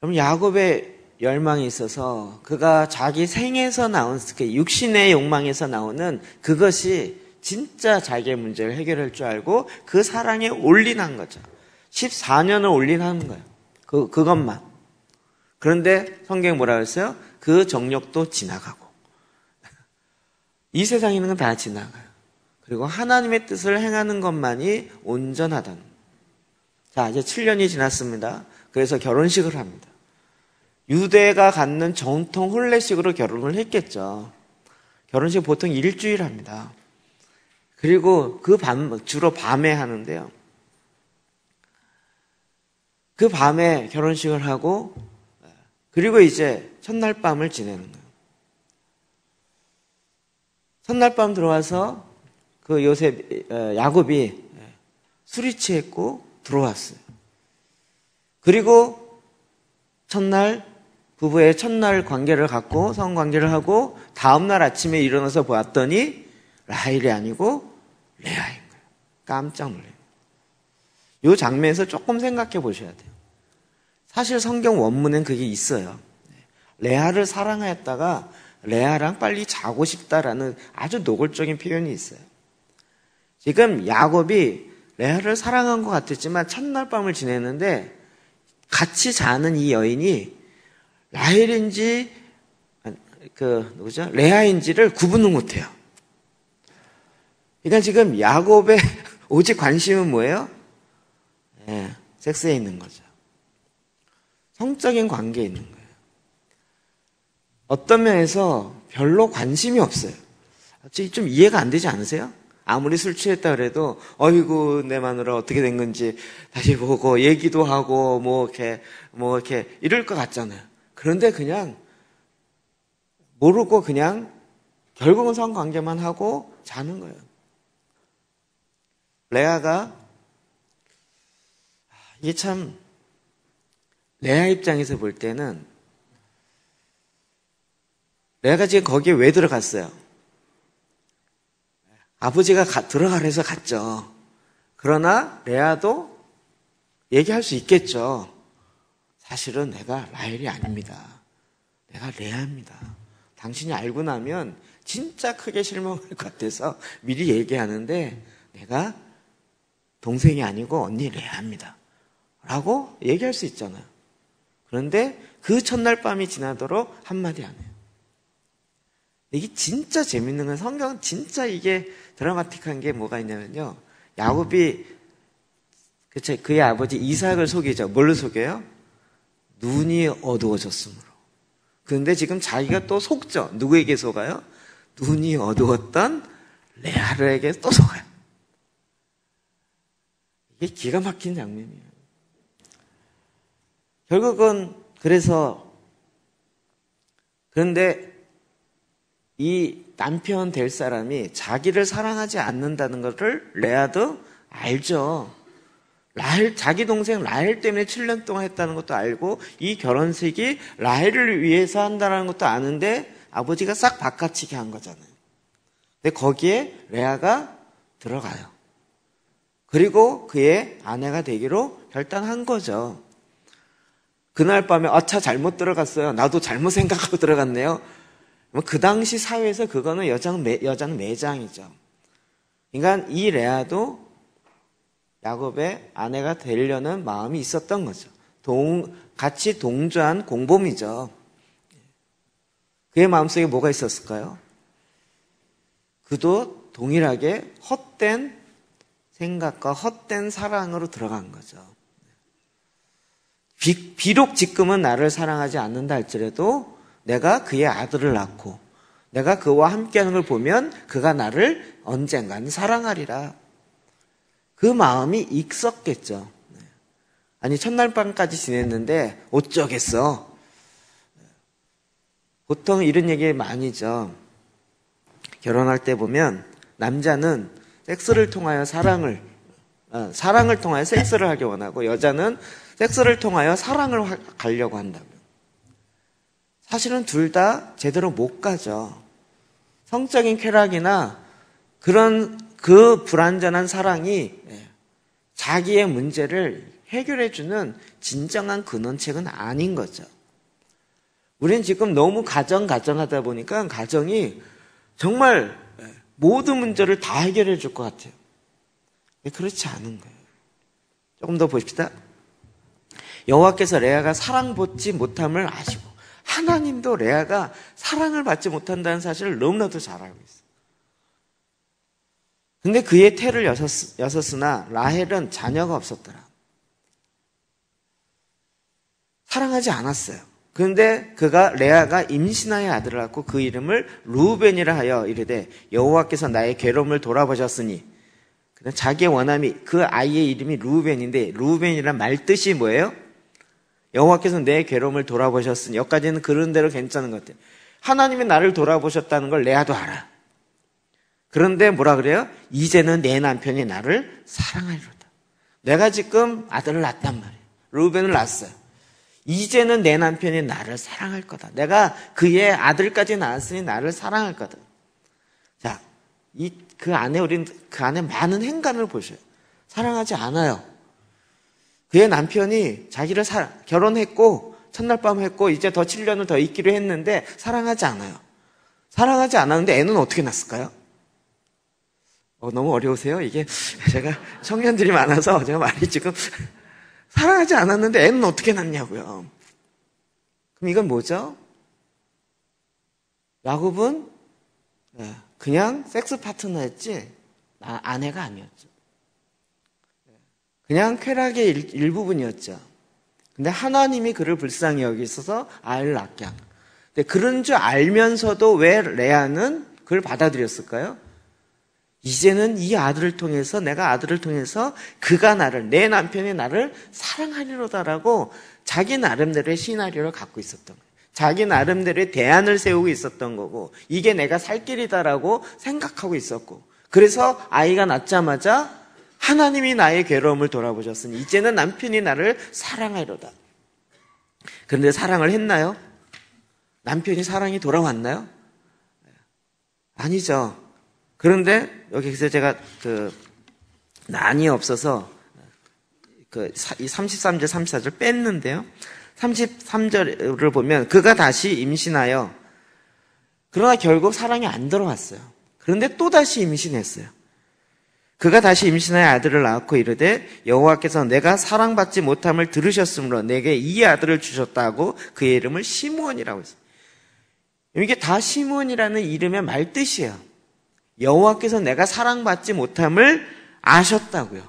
그럼 야곱의 열망이 있어서 그가 자기 생에서 나온 육신의 욕망에서 나오는 그것이 진짜 자기의 문제를 해결할 줄 알고 그 사랑에 올인한 거죠. 14년을 올인하는 거예요. 그것만. 그런데 성경이 뭐라 그랬어요? 그 정욕도 지나가고 이 세상에 있는 건 다 지나가요. 그리고 하나님의 뜻을 행하는 것만이 온전하다는 거예요. 자, 이제 7년이 지났습니다. 그래서 결혼식을 합니다. 유대가 갖는 정통 혼례식으로 결혼을 했겠죠. 결혼식 보통 일주일 합니다. 그리고 주로 밤에 하는데요. 그 밤에 결혼식을 하고, 그리고 이제 첫날 밤을 지내는 거예요. 첫날 밤 들어와서 야곱이 술이 취했고 들어왔어요. 그리고 부부의 첫날 관계를 갖고 성관계를 하고 다음날 아침에 일어나서 보았더니 라헬이 아니고 레아인 거예요. 깜짝 놀라요. 이 장면에서 조금 생각해 보셔야 돼요. 사실 성경 원문엔 그게 있어요. 레아를 사랑하였다가 레아랑 빨리 자고 싶다라는 아주 노골적인 표현이 있어요. 지금 야곱이 레아를 사랑한 것 같았지만 첫날 밤을 지냈는데 같이 자는 이 여인이 라헬인지 레아인지를 구분을 못해요. 그러니까 지금 야곱의 오직 관심은 뭐예요? 섹스에 있는 거죠. 성적인 관계에 있는 거예요. 어떤 면에서 별로 관심이 없어요. 좀 이해가 안 되지 않으세요? 아무리 술 취했다 그래도 어이구 내 마누라 어떻게 된 건지 다시 보고 얘기도 하고 뭐 이렇게 이럴 것 같잖아요. 그런데 그냥 모르고 그냥 결국은 성관계만 하고 자는 거예요. 레아가 이게 참 레아 입장에서 볼 때는 레아가 지금 거기에 왜 들어갔어요? 아버지가 들어가래서 갔죠. 그러나 레아도 얘기할 수 있겠죠. 사실은 내가 라헬이 아닙니다. 내가 레아입니다. 당신이 알고 나면 진짜 크게 실망할 것 같아서 미리 얘기하는데 내가 동생이 아니고 언니 레아입니다. 라고 얘기할 수 있잖아요. 그런데 그 첫날 밤이 지나도록 한마디 안 해요. 이게 진짜 재밌는 건 성경은 진짜 이게 드라마틱한 게 뭐가 있냐면요. 야곱이 그의 아버지 이삭을 속이죠. 뭘로 속여요? 눈이 어두워졌으므로. 그런데 지금 자기가 또 속죠. 누구에게 속아요? 눈이 어두웠던 레아르에게 또 속아요. 이게 기가 막힌 장면이에요. 결국은 그런데 이 남편 될 사람이 자기를 사랑하지 않는다는 것을 레아도 알죠. 자기 동생 라헬 때문에 7년 동안 했다는 것도 알고 이 결혼식이 라헬을 위해서 한다는 것도 아는데 아버지가 싹 바꿔치기 한 거잖아요. 근데 거기에 레아가 들어가요. 그리고 그의 아내가 되기로 결단한 거죠. 그날 밤에 아차 잘못 들어갔어요. 나도 잘못 생각하고 들어갔네요. 그 당시 사회에서 그거는 여자는 매장이죠. 그러니까 이 레아도 야곱의 아내가 되려는 마음이 있었던 거죠. 같이 동조한 공범이죠. 그의 마음속에 뭐가 있었을까요? 그도 동일하게 헛된 생각과 헛된 사랑으로 들어간 거죠. 비록 지금은 나를 사랑하지 않는다 할지라도 내가 그의 아들을 낳고 내가 그와 함께하는 걸 보면 그가 나를 언젠가는 사랑하리라. 그 마음이 있었겠죠. 아니 첫날 밤까지 지냈는데 어쩌겠어. 보통 이런 얘기 많이 죠. 결혼할 때 보면 남자는 섹스를 통하여 사랑을 통하여 섹스를 하기 원하고 여자는 섹스를 통하여 사랑을 가려고 한다면 사실은 둘 다 제대로 못 가죠. 성적인 쾌락이나 그 불완전한 사랑이 자기의 문제를 해결해주는 진정한 근원책은 아닌 거죠. 우리는 지금 너무 가정하다 보니까 가정이 정말 모든 문제를 다 해결해 줄 것 같아요. 그렇지 않은 거예요. 조금 더 보십시다. 여호와께서 레아가 사랑받지 못함을 아시고 하나님도 레아가 사랑을 받지 못한다는 사실을 너무나도 잘 알고 있어요. 근데 그의 태를 여섰으나 라헬은 자녀가 없었더라. 사랑하지 않았어요. 그런데 레아가 임신하여 아들을 낳고 그 이름을 루벤이라 하여 이르되 여호와께서 나의 괴로움을 돌아보셨으니, 자기의 원함이 그 아이의 이름이 루벤인데 루벤이란 말 뜻이 뭐예요? 여호와께서 내 괴로움을 돌아보셨으니, 여기까지는 그런 대로 괜찮은 것 같아요. 하나님이 나를 돌아보셨다는 걸 레아도 알아. 그런데 뭐라 그래요? 이제는 내 남편이 나를 사랑하리로다. 내가 지금 아들을 낳았단 말이에요. 루벤을 낳았어요. 이제는 내 남편이 나를 사랑할 거다. 내가 그의 아들까지 낳았으니 나를 사랑할 거다. 자, 우린 그 안에 많은 행간을 보셔요. 사랑하지 않아요. 그의 남편이 자기를 결혼했고, 첫날 밤 했고, 이제 더 7년을 더 있기로 했는데, 사랑하지 않아요. 사랑하지 않았는데 애는 어떻게 낳았을까요? 너무 어려우세요? 이게 제가 청년들이 많아서 제가 말이 지금 사랑하지 않았는데 애는 어떻게 낳냐고요. 그럼 이건 뭐죠? 야곱은 그냥 섹스 파트너였지 아내가 아니었죠. 그냥 쾌락의 일부분이었죠. 근데 하나님이 그를 불쌍히 여기셔서 아이를 낳게 한 거예요. 근데 그런 줄 알면서도 왜 레아는 그걸 받아들였을까요? 이제는 이 아들을 통해서, 내가 아들을 통해서 그가 내 남편이 나를 사랑하리로다라고 자기 나름대로의 시나리오를 갖고 있었던 거예요. 자기 나름대로의 대안을 세우고 있었던 거고, 이게 내가 살 길이다라고 생각하고 있었고, 그래서 아이가 낳자마자 하나님이 나의 괴로움을 돌아보셨으니 이제는 남편이 나를 사랑하리로다. 그런데 사랑을 했나요? 남편이 사랑이 돌아왔나요? 아니죠. 그런데 여기서 제가 난이 없어서 이 33절, 34절 뺐는데요. 33절을 보면 그가 다시 임신하여, 그러나 결국 사랑이 안 들어왔어요. 그런데 또 다시 임신했어요. 그가 다시 임신하여 아들을 낳고 이르되 여호와께서 내가 사랑받지 못함을 들으셨으므로 내게 이 아들을 주셨다고 그의 이름을 시므온이라고 했어요. 이게 다 시므온이라는 이름의 말뜻이에요. 여호와께서 내가 사랑받지 못함을 아셨다고요.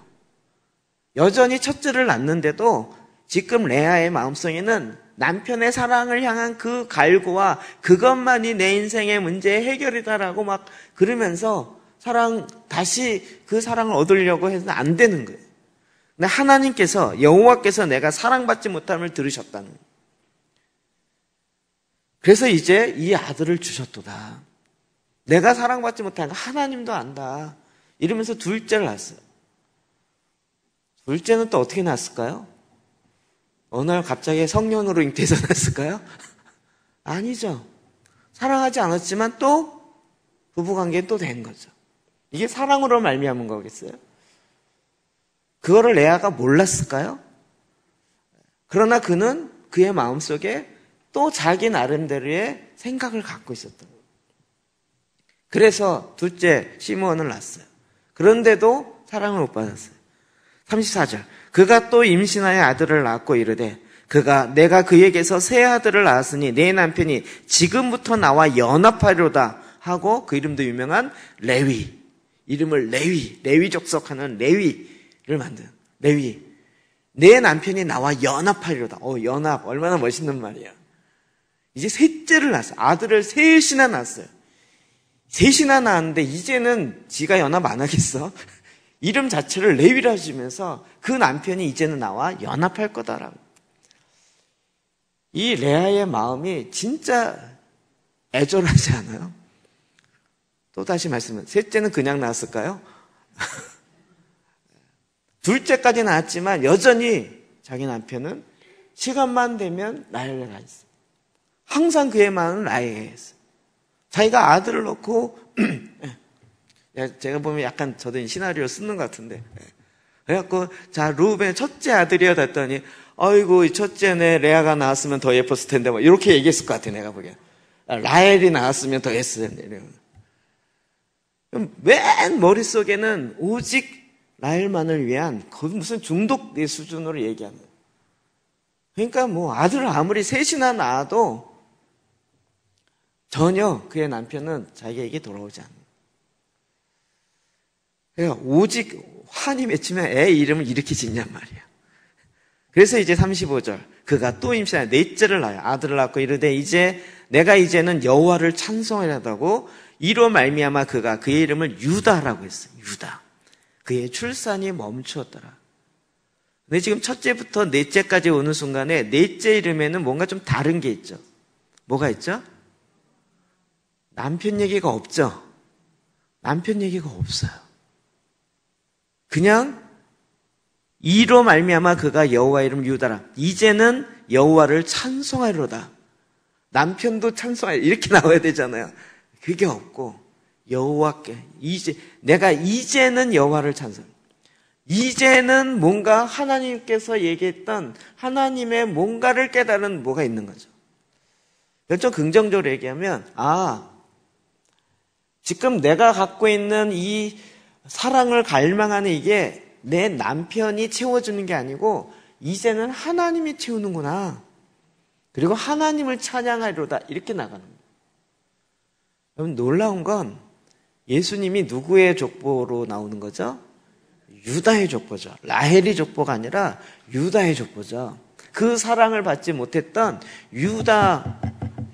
여전히 첫째를 낳는데도 지금 레아의 마음속에는 남편의 사랑을 향한 그 갈구와 그것만이 내 인생의 문제의 해결이다라고 막 그러면서 다시 그 사랑을 얻으려고 해서는 안 되는 거예요. 근데 하나님께서, 여호와께서 내가 사랑받지 못함을 들으셨다는 거예요. 그래서 이제 이 아들을 주셨도다. 내가 사랑받지 못하니까 하나님도 안다. 이러면서 둘째를 낳았어요. 둘째는 또 어떻게 낳았을까요? 어느 날 갑자기 성령으로 잉태해서 낳았을까요? 아니죠. 사랑하지 않았지만 또 부부관계는 또 된 거죠. 이게 사랑으로 말미암은 거겠어요? 그거를 레아가 몰랐을까요? 그러나 그는 그의 마음속에 또 자기 나름대로의 생각을 갖고 있었던 거예요. 그래서 둘째 시므온을 낳았어요. 그런데도 사랑을 못 받았어요. 34절 그가 또 임신하여 아들을 낳고 이르되 내가 그에게서 새 아들을 낳았으니 내 남편이 지금부터 나와 연합하리로다 하고, 그 이름도 유명한 레위, 이름을 레위 족속하는 레위를 만든 레위. 내 남편이 나와 연합하리로다. 연합 얼마나 멋있는 말이야. 이제 셋째를 낳았어요. 아들을 셋이나 낳았어요. 셋이나 낳았는데 이제는 지가 연합 안 하겠어? 이름 자체를 레위라 주면서 그 남편이 이제는 나와 연합할 거다라고. 이 레아의 마음이 진짜 애절하지 않아요? 또 다시 말씀은, 셋째는 그냥 낳았을까요? 둘째까지 낳았지만 여전히 자기 남편은 시간만 되면 라헬에 가 있어요. 항상 그의 마음은 라헬에 있어요. 자기가 아들을 놓고 제가 보면 약간 저도 시나리오 쓰는 것 같은데, 그래갖고 자 루벤 첫째 아들이야 했더니 아이고 이 첫째네 레아가 나왔으면 더 예뻤을 텐데 뭐 이렇게 얘기했을 것 같아 내가 보기엔. 라헬이 나왔으면 더 했을 텐데. 맨 머릿속에는 오직 라헬만을 위한 거의 무슨 중독의 수준으로 얘기하는 거예요. 그러니까 뭐 아들을 아무리 셋이나 낳아도 전혀 그의 남편은 자기에게 돌아오지 않는 거예요. 그러니까 오직 환히 맺히면 애 이름을 이렇게 짓냔 말이야. 그래서 이제 35절 그가 또 임신하여 넷째를 낳아요. 아들을 낳고 이르되 이제 내가 이제는 여호와를 찬송하려다고 이로 말미암아 그가 그의 이름을 유다라고 했어요. 유다. 그의 출산이 멈추었더라. 근데 지금 첫째부터 넷째까지 오는 순간에 넷째 이름에는 뭔가 좀 다른 게 있죠. 뭐가 있죠? 남편 얘기가 없죠. 남편 얘기가 없어요. 그냥 이로 말미암아 그가 여호와 이름 유다라. 이제는 여호와를 찬송하리로다. 남편도 찬송하리 이렇게 나와야 되잖아요. 그게 없고 여호와께 내가 이제는 여호와를 찬송. 이제는 뭔가 하나님께서 얘기했던 하나님의 뭔가를 깨달은 뭐가 있는 거죠. 좀 긍정적으로 얘기하면 지금 내가 갖고 있는 이 사랑을 갈망하는 이게 내 남편이 채워주는 게 아니고 이제는 하나님이 채우는구나. 그리고 하나님을 찬양하리로다. 이렇게 나가는 거예요. 여러분 놀라운 건 예수님이 누구의 족보로 나오는 거죠? 유다의 족보죠. 라헬의 족보가 아니라 유다의 족보죠. 그 사랑을 받지 못했던 유다,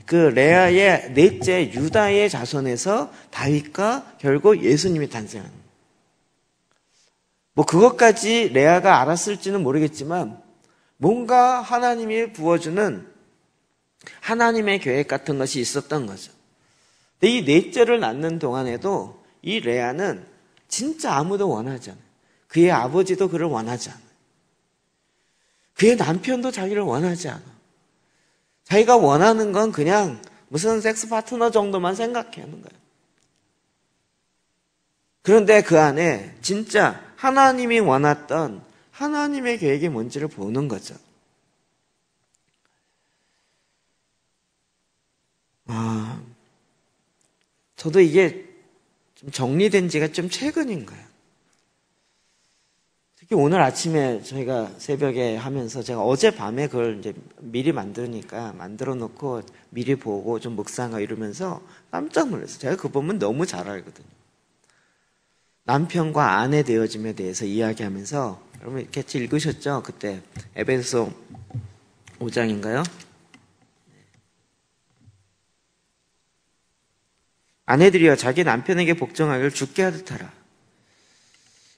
그 레아의 넷째 유다의 자손에서 다윗과 결국 예수님이 탄생하는 거예요. 뭐 그것까지 레아가 알았을지는 모르겠지만 뭔가 하나님이 부어주는 하나님의 계획 같은 것이 있었던 거죠. 근데 이 넷째를 낳는 동안에도 이 레아는 진짜 아무도 원하지 않아요. 그의 아버지도 그를 원하지 않아요. 그의 남편도 자기를 원하지 않아. 자기가 원하는 건 그냥 무슨 섹스 파트너 정도만 생각하는 거예요. 그런데 그 안에 진짜 하나님이 원했던 하나님의 계획이 뭔지를 보는 거죠. 저도 이게 좀 정리된 지가 좀 최근인 거예요. 특히 오늘 아침에 저희가 새벽에 하면서 제가 어젯밤에 그걸 이제 미리 만들어 놓고 미리 보고 좀 묵상하고 이러면서 깜짝 놀랐어요. 제가 그 부분 너무 잘 알거든요. 남편과 아내 되어짐에 대해서 이야기하면서 여러분 이렇게 읽으셨죠? 그때 에베소 5장인가요? 아내들이여 자기 남편에게 복종하기를 주께 하듯 하라.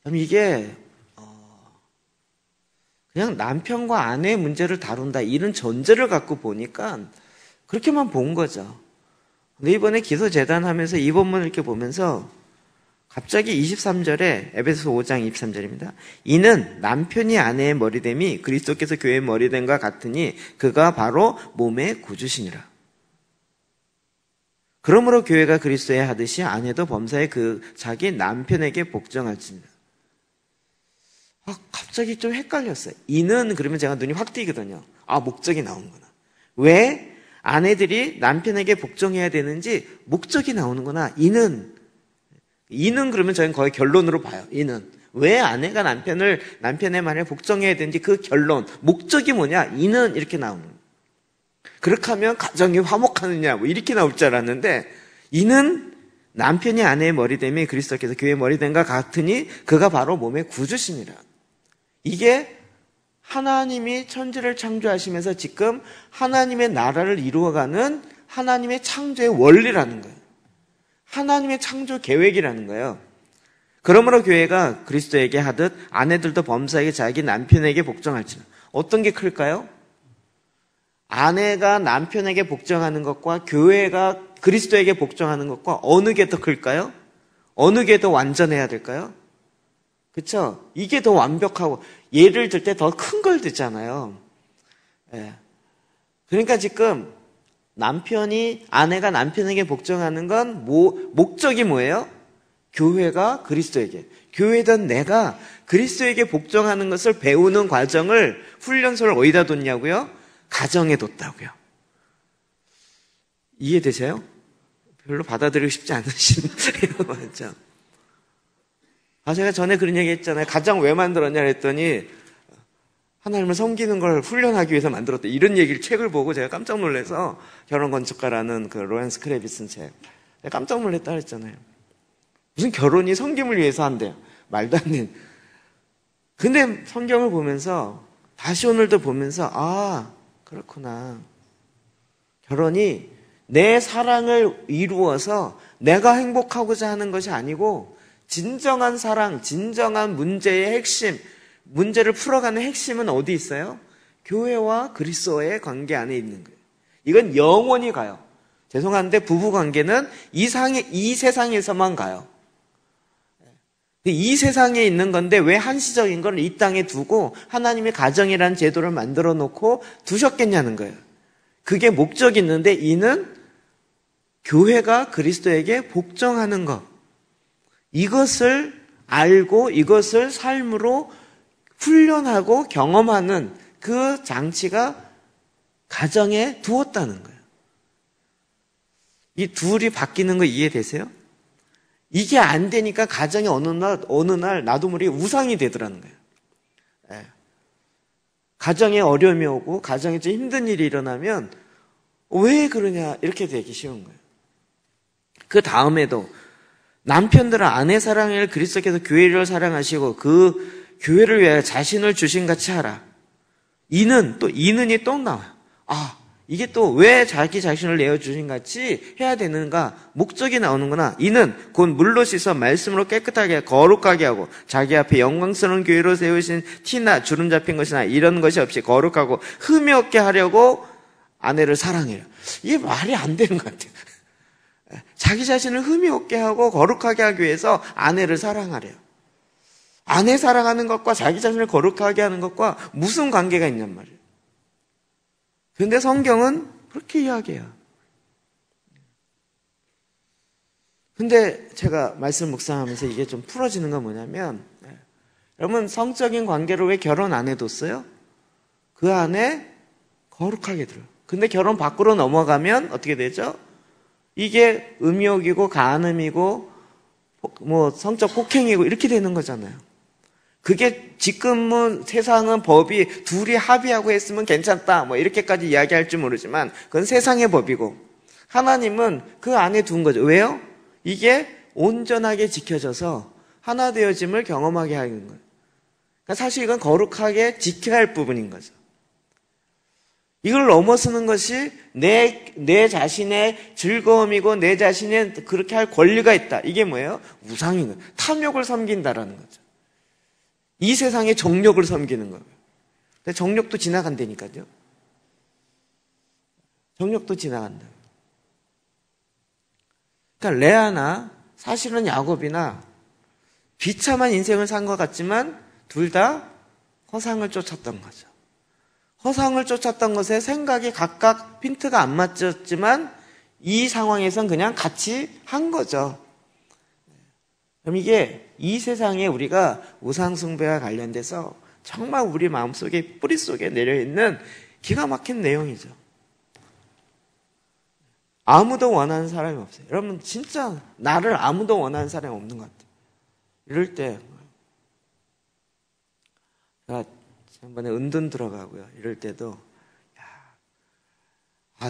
그럼 이게 그냥 남편과 아내의 문제를 다룬다 이런 전제를 갖고 보니까 그렇게만 본 거죠. 근데 이번에 기도재단 하면서 이 본문을 이렇게 보면서 갑자기 23절에 에베소 5장 23절입니다. 이는 남편이 아내의 머리됨이 그리스도께서 교회의 머리됨과 같으니 그가 바로 몸의 구주시니라. 그러므로 교회가 그리스도에 하듯이 아내도 범사에 자기 남편에게 복종할지니라. 갑자기 좀 헷갈렸어요. 이는 그러면 제가 눈이 확 띄거든요. 목적이 나오는구나. 왜 아내들이 남편에게 복종해야 되는지 목적이 나오는구나. 이는 그러면 저희는 거의 결론으로 봐요. 이는 왜 아내가 남편의 말에 복종해야 되는지 그 결론, 목적이 뭐냐? 이는 이렇게 나오는 거예요. 그렇게 하면 가정이 화목하느냐 뭐 이렇게 나올 줄 알았는데 이는 남편이 아내의 머리됨이 그리스도께서 교회의 머리됨과 같으니 그가 바로 몸의 구주시니라. 이게 하나님이 천지를 창조하시면서 지금 하나님의 나라를 이루어가는 하나님의 창조의 원리라는 거예요. 하나님의 창조 계획이라는 거예요. 그러므로 교회가 그리스도에게 하듯 아내들도 범사에게 자기 남편에게 복종할지는 어떤 게 클까요? 아내가 남편에게 복종하는 것과 교회가 그리스도에게 복종하는 것과 어느 게 더 클까요? 어느 게 더 완전해야 될까요? 그렇죠? 이게 더 완벽하고 예를 들 때 더 큰 걸 듣잖아요. 예. 그러니까 지금 아내가 남편에게 복종하는 건 목적이 뭐예요? 교회가 그리스도에게, 교회든 내가 그리스도에게 복종하는 것을 배우는 과정을, 훈련소를 어디다 뒀냐고요? 가정에 뒀다고요. 이해되세요? 별로 받아들이고 싶지 않으시네요. 맞죠? 제가 전에 그런 얘기 했잖아요. 가정 왜 만들었냐 그랬더니 하나님을 섬기는 걸 훈련하기 위해서 만들었다. 이런 얘기를, 책을 보고 제가 깜짝 놀라서, 결혼건축가라는 그 로렌스 크래비 쓴 책. 내가 깜짝 놀랐다 그랬잖아요. 무슨 결혼이 섬김을 위해서 한대요. 말도 안 되는. 근데 성경을 보면서, 다시 오늘도 보면서, 그렇구나. 결혼이 내 사랑을 이루어서 내가 행복하고자 하는 것이 아니고, 진정한 사랑, 진정한 문제의 핵심, 문제를 풀어가는 핵심은 어디 있어요? 교회와 그리스도의 관계 안에 있는 거예요. 이건 영원히 가요. 죄송한데 부부관계는 이 세상에서만 가요. 이 세상에 있는 건데 왜 한시적인 걸 이 땅에 두고 하나님이 가정이라는 제도를 만들어 놓고 두셨겠냐는 거예요. 그게 목적이 있는데, 이는 교회가 그리스도에게 복종하는 것, 이것을 알고 이것을 삶으로 훈련하고 경험하는 그 장치가 가정에 두었다는 거예요. 이 둘이 바뀌는 거 이해되세요? 이게 안 되니까 가정이 어느 날 나도 모르게 우상이 되더라는 거예요. 예. 가정에 어려움이 오고 가정에 좀 힘든 일이 일어나면 왜 그러냐 이렇게 되기 쉬운 거예요. 그 다음에도 남편들은 아내 사랑을 그리스도께서 교회를 사랑하시고 그 교회를 위하여 자신을 주신 같이 하라. 이는이 또 나와요. 이게 또 왜 자기 자신을 내어주신 같이 해야 되는가? 목적이 나오는구나. 이는 곧 물로 씻어 말씀으로 깨끗하게 거룩하게 하고 자기 앞에 영광스러운 교회로 세우신 티나 주름 잡힌 것이나 이런 것이 없이 거룩하고 흠이 없게 하려고 아내를 사랑해요. 이게 말이 안 되는 것 같아요. 자기 자신을 흠이 없게 하고 거룩하게 하기 위해서 아내를 사랑하래요. 아내 사랑하는 것과 자기 자신을 거룩하게 하는 것과 무슨 관계가 있냔 말이에요. 그런데 성경은 그렇게 이야기해요. 근데 제가 말씀 묵상하면서 이게 좀 풀어지는 건 뭐냐면, 여러분 성적인 관계를 왜 결혼 안 해뒀어요? 그 안에 거룩하게 들어요. 근데 결혼 밖으로 넘어가면 어떻게 되죠? 이게 음욕이고 간음이고 성적 폭행이고 이렇게 되는 거잖아요. 그게 지금은 세상은 법이 둘이 합의하고 했으면 괜찮다 이렇게까지 이야기할 줄 모르지만 그건 세상의 법이고, 하나님은 그 안에 둔 거죠. 왜요? 이게 온전하게 지켜져서 하나 되어짐을 경험하게 하는 거예요. 그러니까 사실 이건 거룩하게 지켜야 할 부분인 거죠. 이걸 넘어서는 것이 내 자신의 즐거움이고 내 자신의 그렇게 할 권리가 있다. 이게 뭐예요? 우상인 거예요. 탐욕을 섬긴다라는 거죠. 이 세상의 정욕을 섬기는 거예요. 근데 정욕도 지나간다니까요. 정욕도 지나간다. 그러니까 레아나 사실은 야곱이나 비참한 인생을 산 것 같지만 둘 다 허상을 쫓았던 거죠. 허상을 쫓았던 것에 생각이 각각 핀트가 안 맞췄지만 이 상황에선 그냥 같이 한 거죠. 그럼 이게 이 세상에 우리가 우상숭배와 관련돼서 정말 우리 마음속에 뿌리 속에 내려있는 기가 막힌 내용이죠. 아무도 원하는 사람이 없어요. 여러분 진짜 나를 아무도 원하는 사람이 없는 것 같아요. 이럴 때 제가 지난번에 은둔 들어가고요. 이럴 때도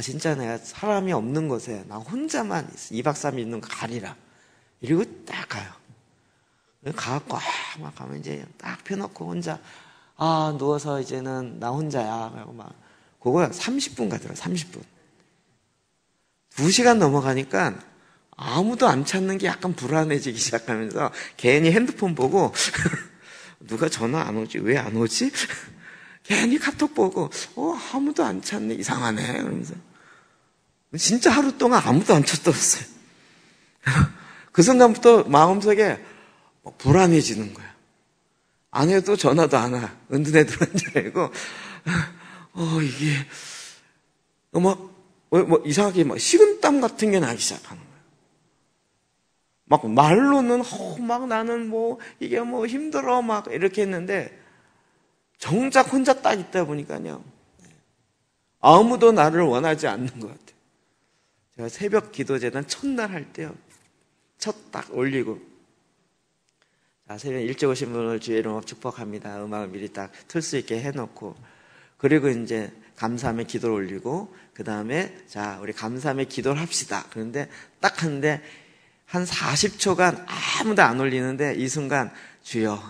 진짜 내가 사람이 없는 곳에 나 혼자만 2박 3일 있는 거 가리라. 이러고 딱 가요. 가갖고 막 가면 이제 딱 펴놓고 혼자 누워서 이제는 나 혼자야 하고 막 그거 30분 가더라. 30분 2시간 넘어가니까 아무도 안 찾는 게 약간 불안해지기 시작하면서 괜히 핸드폰 보고 누가 전화 안 오지? 왜 안 오지? 괜히 카톡 보고 아무도 안 찾네. 이상하네. 그러면서 진짜 하루 동안 아무도 안 찾더랬어요. 그 순간부터 마음속에 불안해지는 거야. 안 해도 전화도 안 와. 은둔에 들어온 줄 알고 이게 이상하게 식은땀 같은 게 나기 시작하는 거야. 막 말로는 막 나는 뭐 이게 뭐 힘들어 막 이렇게 했는데 정작 혼자 딱 있다 보니까요, 아무도 나를 원하지 않는 것 같아요. 제가 새벽 기도재단 첫날 할 때요, 첫 딱 올리고, 자, 새벽 일찍 오신 분을 주의 이름으로 축복합니다. 음악을 미리 딱 틀 수 있게 해놓고, 그리고 이제 감사함의 기도를 올리고, 그 다음에 자, 우리 감사함의 기도를 합시다. 그런데 딱 하는데 한 40초간 아무도 안 올리는데 이 순간 주여,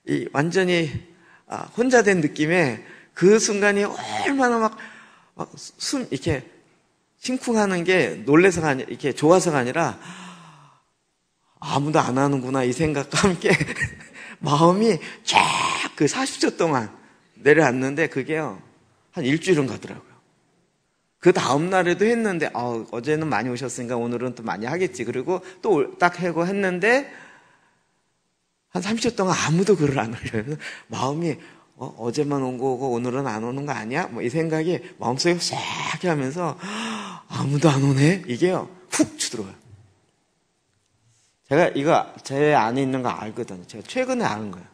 이 완전히 혼자 된 느낌에 그 순간이 얼마나 막 숨 이렇게 심쿵하는 게 놀래서가 아니라, 이렇게 좋아서가 아니라 아무도 안 하는구나 이 생각과 함께 마음이 쫙 그 40초 동안 내려앉는데 그게요, 한 일주일은 가더라고요. 그 다음날에도 했는데, 어제는 많이 오셨으니까 오늘은 또 많이 하겠지. 그리고 또 딱 하고 했는데, 한 30초 동안 아무도 글을 안 올려요. 마음이, 어제만 온 거고 오늘은 안 오는 거 아니야? 뭐 이 생각이 마음속에 싹 하면서, 아무도 안 오네? 이게요, 훅 주더라고요. 제가 이거 제 안에 있는 거 알거든요. 제가 최근에 아는 거예요.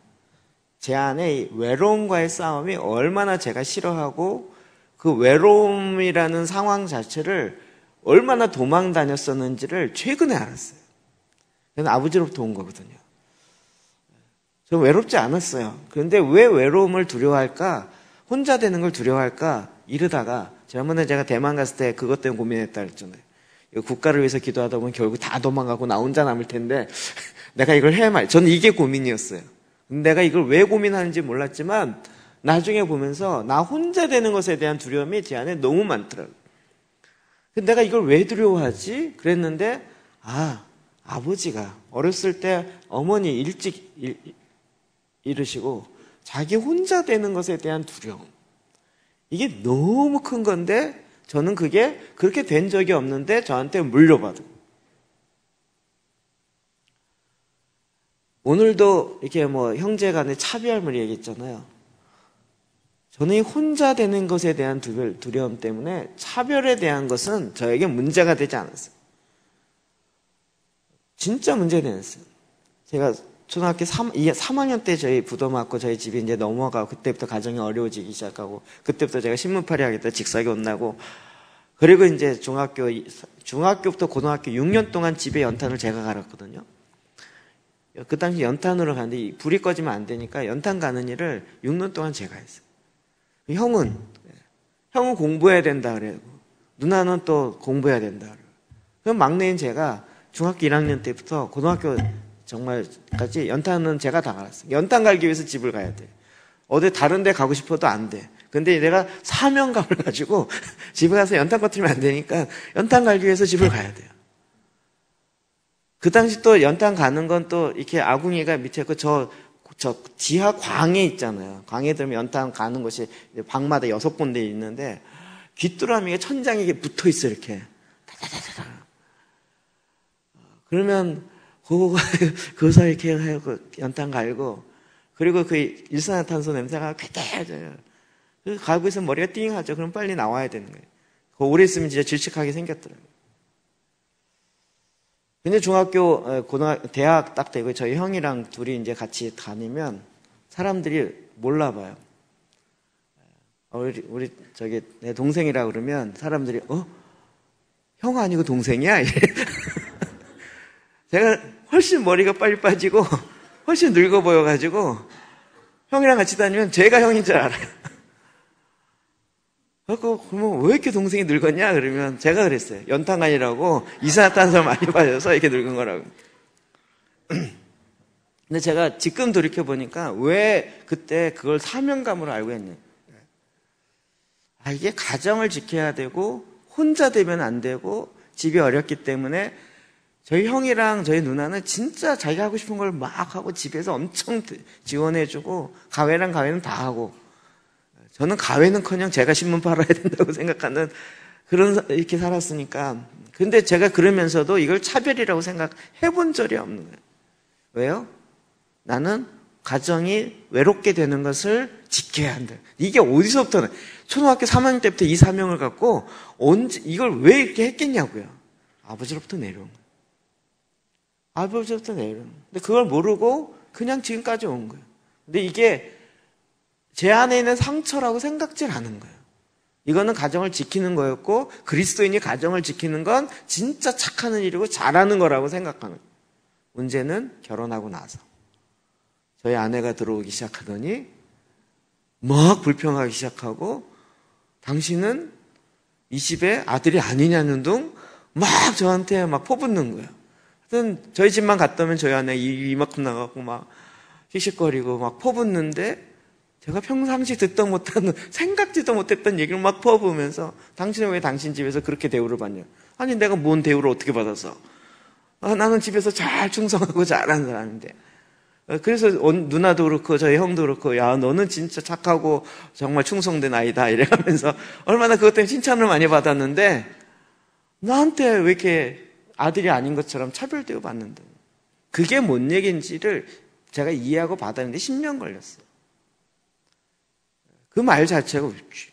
제 안에 이 외로움과의 싸움이 얼마나 제가 싫어하고 그 외로움이라는 상황 자체를 얼마나 도망 다녔었는지를 최근에 알았어요. 저는 아버지로부터 온 거거든요. 저는 외롭지 않았어요. 그런데 왜 외로움을 두려워할까? 혼자 되는 걸 두려워할까? 이러다가 지난번에 제가 대만 갔을 때 그것 때문에 고민했다 그랬잖아요. 국가를 위해서 기도하다 보면 결국 다 도망가고 나 혼자 남을 텐데 내가 이걸 해야 말. 저는 이게 고민이었어요. 내가 이걸 왜 고민하는지 몰랐지만 나중에 보면서 나 혼자 되는 것에 대한 두려움이 제 안에 너무 많더라고요. 근데 내가 이걸 왜 두려워하지? 그랬는데 아버지가 어렸을 때 어머니 일찍 이르시고 자기 혼자 되는 것에 대한 두려움, 이게 너무 큰 건데 저는 그게 그렇게 된 적이 없는데 저한테 물려받고, 오늘도 이렇게 뭐 형제 간의 차별을 얘기했잖아요. 저는 이 혼자 되는 것에 대한 두려움 때문에 차별에 대한 것은 저에게 문제가 되지 않았어요. 진짜 문제가 되었어요. 제가 초등학교 3학년 때 저희 부도 맞고 저희 집이 이제 넘어가고 그때부터 가정이 어려워지기 시작하고 그때부터 제가 신문팔이 하겠다 직사기 혼나고, 그리고 이제 중학교부터 고등학교 6년 동안 집에 연탄을 제가 갈았거든요. 그 당시 연탄으로 가는데 불이 꺼지면 안 되니까 연탄 가는 일을 6년 동안 제가 했어요. 형은 공부해야 된다 그래요. 누나는 또 공부해야 된다 그래요. 그럼 막내인 제가 중학교 1학년 때부터 고등학교 정말까지 연탄은 제가 다 갈았어요. 연탄 갈기 위해서 집을 가야 돼. 어디 다른 데 가고 싶어도 안 돼. 근데 내가 사명감을 가지고 집에 가서 연탄 꺼뜨리면 안 되니까 연탄 갈기 위해서 집을 가야 돼요. 그 당시 또 연탄 가는 건 또 이렇게 아궁이가 밑에 있고 저 지하 광에 있잖아요. 광에 들면 연탄 가는 곳이 방마다 6군데 있는데 귀뚜라미가 천장에 붙어 있어 이렇게. 그러면 거기서 이렇게 하고 연탄 갈고, 그리고 그 일산화탄소 냄새가 쾌쾌해져요. 그래서 가고 있으면 머리가 띵하죠. 그럼 빨리 나와야 되는 거예요. 오래 있으면 진짜 질식하게 생겼더라고요. 근데 중학교, 대학 딱 되고 저희 형이랑 둘이 이제 같이 다니면 사람들이 몰라봐요. 우리 저기 내 동생이라 그러면 사람들이 형 아니고 동생이야? 제가 훨씬 머리가 빨리 빠지고 훨씬 늙어 보여가지고 형이랑 같이 다니면 제가 형인 줄 알아요. 그러면 왜 이렇게 동생이 늙었냐? 그러면 제가 그랬어요. 연탄간이라고 이산화탄소 많이 빠져서 이렇게 늙은 거라고. 근데 제가 지금 돌이켜보니까 왜 그때 그걸 사명감으로 알고 했냐. 이게 가정을 지켜야 되고 혼자 되면 안 되고 집이 어렵기 때문에 저희 형이랑 저희 누나는 진짜 자기가 하고 싶은 걸 막 하고 집에서 엄청 지원해주고 가회랑 가회는 다 하고, 저는 가회는커녕 제가 신문 팔아야 된다고 생각하는 이렇게 살았으니까. 근데 제가 그러면서도 이걸 차별이라고 생각해 본 적이 없는 거예요. 왜요? 나는 가정이 외롭게 되는 것을 지켜야 한다. 이게 어디서부터 초등학교 3학년 때부터 이 사명을 갖고 이걸 왜 이렇게 했겠냐고요. 아버지로부터 내려온 거예요. 아버지부터 내려오는. 근데 그걸 모르고 그냥 지금까지 온 거예요. 근데 이게 제 안에 있는 상처라고 생각질 않은 거예요. 이거는 가정을 지키는 거였고, 그리스도인이 가정을 지키는 건 진짜 착하는 일이고 잘하는 거라고 생각하는 거예요. 문제는 결혼하고 나서 저희 아내가 들어오기 시작하더니 막 불평하기 시작하고, 당신은 이 집의 아들이 아니냐는 둥 막 저한테 막 퍼붓는 거예요. 하여튼 저희 집만 갔다 오면 저희 아내 이만큼 나가고 막 씩씩거리고 막 퍼붓는데, 제가 평상시 듣도 못하는, 생각지도 못했던 얘기를 막 퍼부으면서 당신은 왜 당신 집에서 그렇게 대우를 받냐? 아니 내가 뭔 대우를 어떻게 받아서? 나는 집에서 잘 충성하고 잘하는 사람인데. 그래서 누나도 그렇고 저희 형도 그렇고, 야 너는 진짜 착하고 정말 충성된 아이다 이래가면서 얼마나 그것 때문에 칭찬을 많이 받았는데, 나한테 왜 이렇게 아들이 아닌 것처럼 차별대우 받는다. 그게 뭔 얘기인지를 제가 이해하고 받았는데 10년 걸렸어요. 그 말 자체가,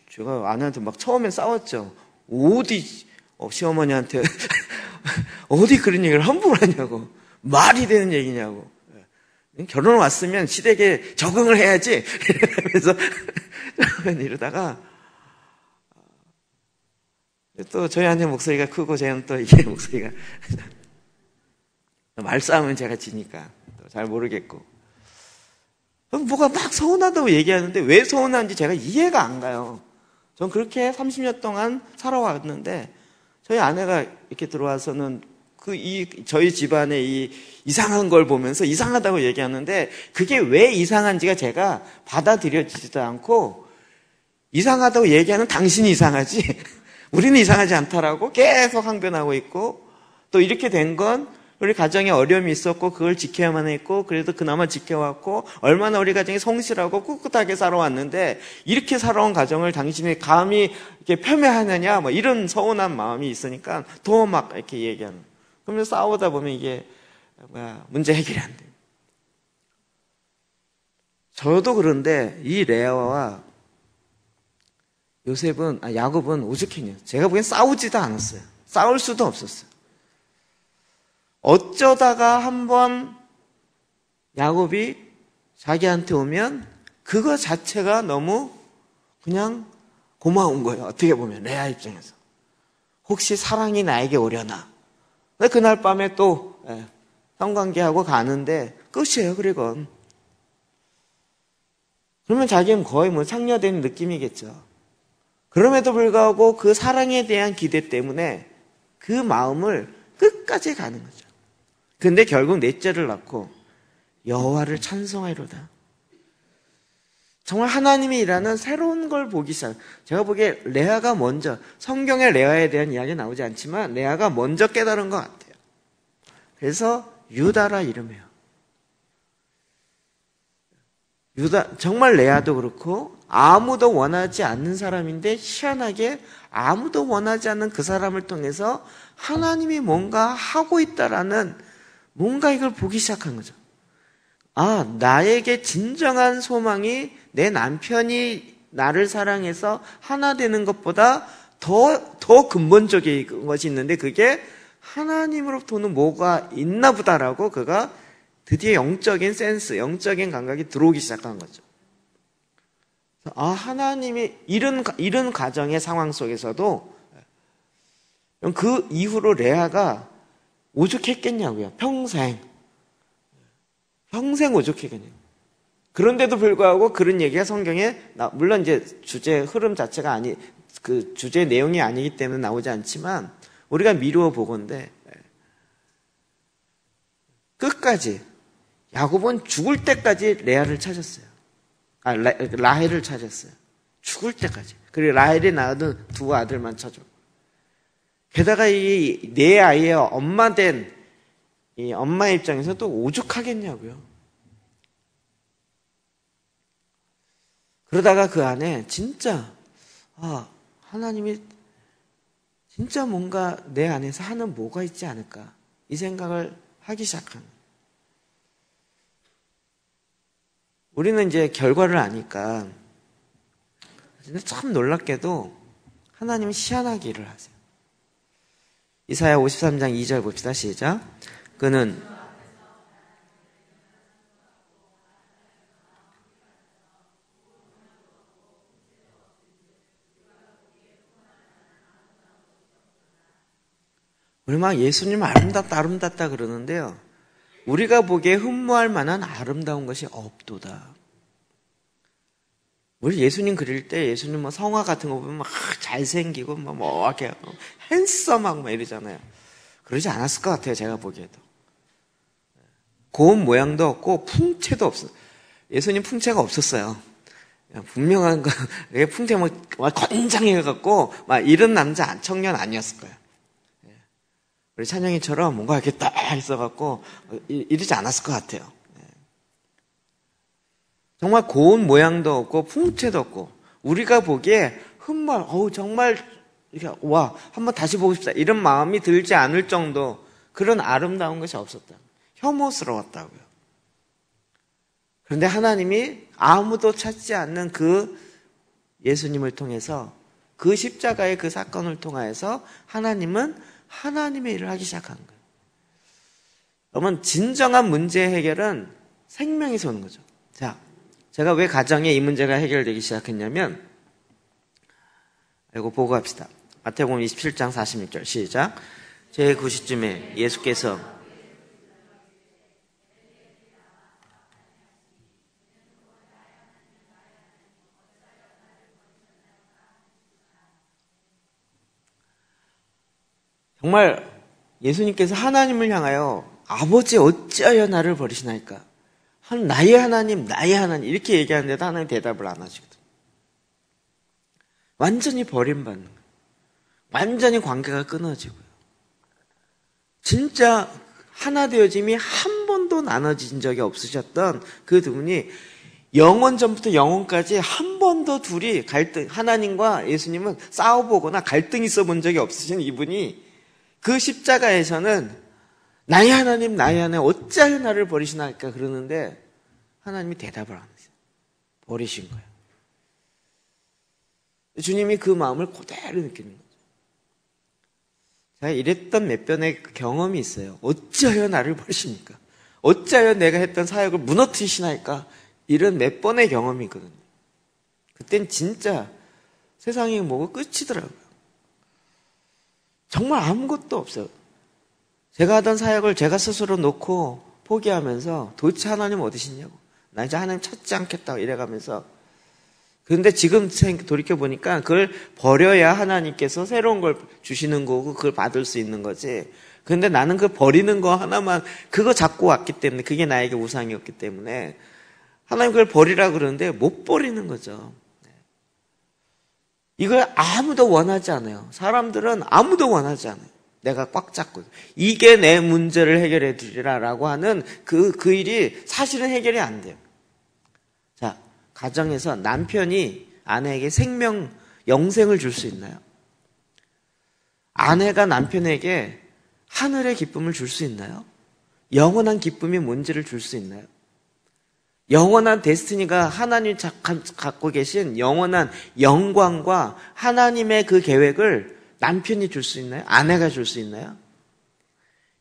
제가 아내한테 막 처음엔 싸웠죠. 어디 시어머니한테 어디 그런 얘기를 함부로 하냐고, 말이 되는 얘기냐고. 결혼 왔으면 시댁에 적응을 해야지 이러면서 이러다가 또 저희 아내 목소리가 크고 저는 또 이게 목소리가 말싸움은 제가 지니까 잘 모르겠고, 뭐가 막 서운하다고 얘기하는데 왜 서운한지 제가 이해가 안 가요. 전 그렇게 30년 동안 살아왔는데 저희 아내가 이렇게 들어와서는 저희 집안의 이 이상한 걸 보면서 이상하다고 얘기하는데, 그게 왜 이상한지가 제가 받아들여지지도 않고, 이상하다고 얘기하는 당신이 이상하지 우리는 이상하지 않다라고 계속 항변하고 있고, 또 이렇게 된 건 우리 가정에 어려움이 있었고 그걸 지켜야만 했고, 그래도 그나마 지켜왔고, 얼마나 우리 가정이 성실하고 꿋꿋하게 살아왔는데 이렇게 살아온 가정을 당신이 감히 이렇게 폄훼하느냐, 뭐 이런 서운한 마음이 있으니까 더 막 이렇게 얘기하는. 그러면 싸우다 보면 이게 문제 해결이 안 돼요. 저도 그런데 이 레아와 야곱은 오죽했냐. 제가 보기엔 싸우지도 않았어요. 싸울 수도 없었어요. 어쩌다가 한번 야곱이 자기한테 오면 그거 자체가 너무 그냥 고마운 거예요. 어떻게 보면 레아 입장에서. 혹시 사랑이 나에게 오려나. 그날 밤에 또 성관계하고 가는데 끝이에요. 그리고 그러면 자기는 거의 뭐 상녀된 느낌이겠죠. 그럼에도 불구하고 그 사랑에 대한 기대 때문에 그 마음을 끝까지 가는 거죠. 근데 결국 넷째를 낳고 여호와를 찬송하리로다. 정말 하나님이 일하는 새로운 걸 보기 시작. 제가 보기에 레아가 먼저, 성경에 레아에 대한 이야기 나오지 않지만 레아가 먼저 깨달은 것 같아요. 그래서 유다라 이름해요. 유다, 정말 레아도 그렇고 아무도 원하지 않는 사람인데 희한하게 아무도 원하지 않는 그 사람을 통해서 하나님이 뭔가 하고 있다라는, 뭔가 이걸 보기 시작한 거죠. 나에게 진정한 소망이 내 남편이 나를 사랑해서 하나 되는 것보다 더 근본적인 것이 있는데, 그게 하나님으로부터는 뭐가 있나 보다라고 그가 드디어 영적인 센스, 영적인 감각이 들어오기 시작한 거죠. 하나님이 이런 가정의 상황 속에서도 그 이후로 레아가 오죽했겠냐고요. 평생 오죽했겠냐고. 그런데도 불구하고 그런 얘기가 성경에, 물론 이제 주제 흐름 자체가 그 주제 내용이 아니기 때문에 나오지 않지만 우리가 미루어 보건대 끝까지 야곱은 죽을 때까지 레아를 찾았어요. 라헬을 찾았어요. 죽을 때까지. 그리고 라헬이 낳은 두 아들만 찾아. 게다가 이 네 아이의 엄마 된 이 엄마 입장에서도 오죽하겠냐고요. 그러다가 그 안에 진짜 하나님이 진짜 뭔가 내 안에서 하는 뭐가 있지 않을까, 이 생각을 하기 시작한. 우리는 이제 결과를 아니까 참 놀랍게도 하나님은 희한하게 일을 하세요. 이사야 53장 2절 봅시다. 시작. 그는 우리 막 예수님 아름답다 아름답다 그러는데요, 우리가 보기에 흠모할 만한 아름다운 것이 없도다. 우리 예수님 그릴 때 예수님 뭐 성화 같은 거 보면 막 잘생기고 뭐 이렇게 핸섬하고 막 이러잖아요. 그러지 않았을 것 같아요, 제가 보기에도. 고운 모양도 없고 풍채도 없어. 예수님 풍채가 없었어요. 분명한 거, 풍채 막 건장해갖고 막 이런 남자 청년 아니었을 거예요. 우리 찬영이처럼 뭔가 이렇게 딱 있어갖고 이러지 않았을 것 같아요. 정말 고운 모양도 없고 풍채도 없고 우리가 보기에 정말 이렇게 와 한번 다시 보고 싶다 이런 마음이 들지 않을 정도 그런 아름다운 것이 없었다. 혐오스러웠다고요. 그런데 하나님이 아무도 찾지 않는 그 예수님을 통해서 그 십자가의 그 사건을 통하여서 하나님은 하나님의 일을 하기 시작한 거예요. 여러분, 진정한 문제 해결은 생명에서 오는 거죠. 자, 제가 왜 가정에 이 문제가 해결되기 시작했냐면, 이거 보고 갑시다. 마태복음 27장 46절 시작. 제9시쯤에 예수께서 정말 예수님께서 하나님을 향하여 아버지 어찌하여 나를 버리시나이까? 나의 하나님, 나의 하나님 이렇게 얘기하는데도 하나님 대답을 안 하시거든요. 완전히 버림받는 거예요. 완전히 관계가 끊어지고요. 진짜 하나 되어짐이 한 번도 나눠진 적이 없으셨던 그 두 분이 영원 전부터 영원까지 한 번도 둘이 하나님과 예수님은 싸워보거나 갈등이 있어 본 적이 없으신 이분이 그 십자가에서는 나의 하나님, 나의 하나님 어찌하여 나를 버리시나이까 그러는데 하나님이 대답을 안 하세요. 버리신 거예요. 주님이 그 마음을 그대로 느끼는 거죠. 제가 이랬던 몇 번의 경험이 있어요. 어찌하여 나를 버리십니까? 어찌하여 내가 했던 사역을 무너뜨리시나이까? 이런 몇 번의 경험이 있거든요. 그땐 진짜 세상이 뭐고 끝이더라고요. 정말 아무것도 없어요. 제가 하던 사역을 제가 스스로 놓고 포기하면서 도대체 하나님 어디시냐고. 나 이제 하나님 찾지 않겠다 이래가면서. 그런데 지금 돌이켜보니까 그걸 버려야 하나님께서 새로운 걸 주시는 거고 그걸 받을 수 있는 거지. 그런데 나는 그 버리는 거 하나만 그거 잡고 왔기 때문에 그게 나에게 우상이었기 때문에 하나님 그걸 버리라 그러는데 못 버리는 거죠. 이걸 아무도 원하지 않아요. 사람들은 아무도 원하지 않아요. 내가 꽉 잡고 이게 내 문제를 해결해 주리라라고 하는 그 일이 사실은 해결이 안 돼요. 자, 가정에서 남편이 아내에게 영생을 줄 수 있나요? 아내가 남편에게 하늘의 기쁨을 줄 수 있나요? 영원한 기쁨이 뭔지를 줄 수 있나요? 영원한 데스티니가 하나님이 갖고 계신 영원한 영광과 하나님의 그 계획을 남편이 줄 수 있나요? 아내가 줄 수 있나요?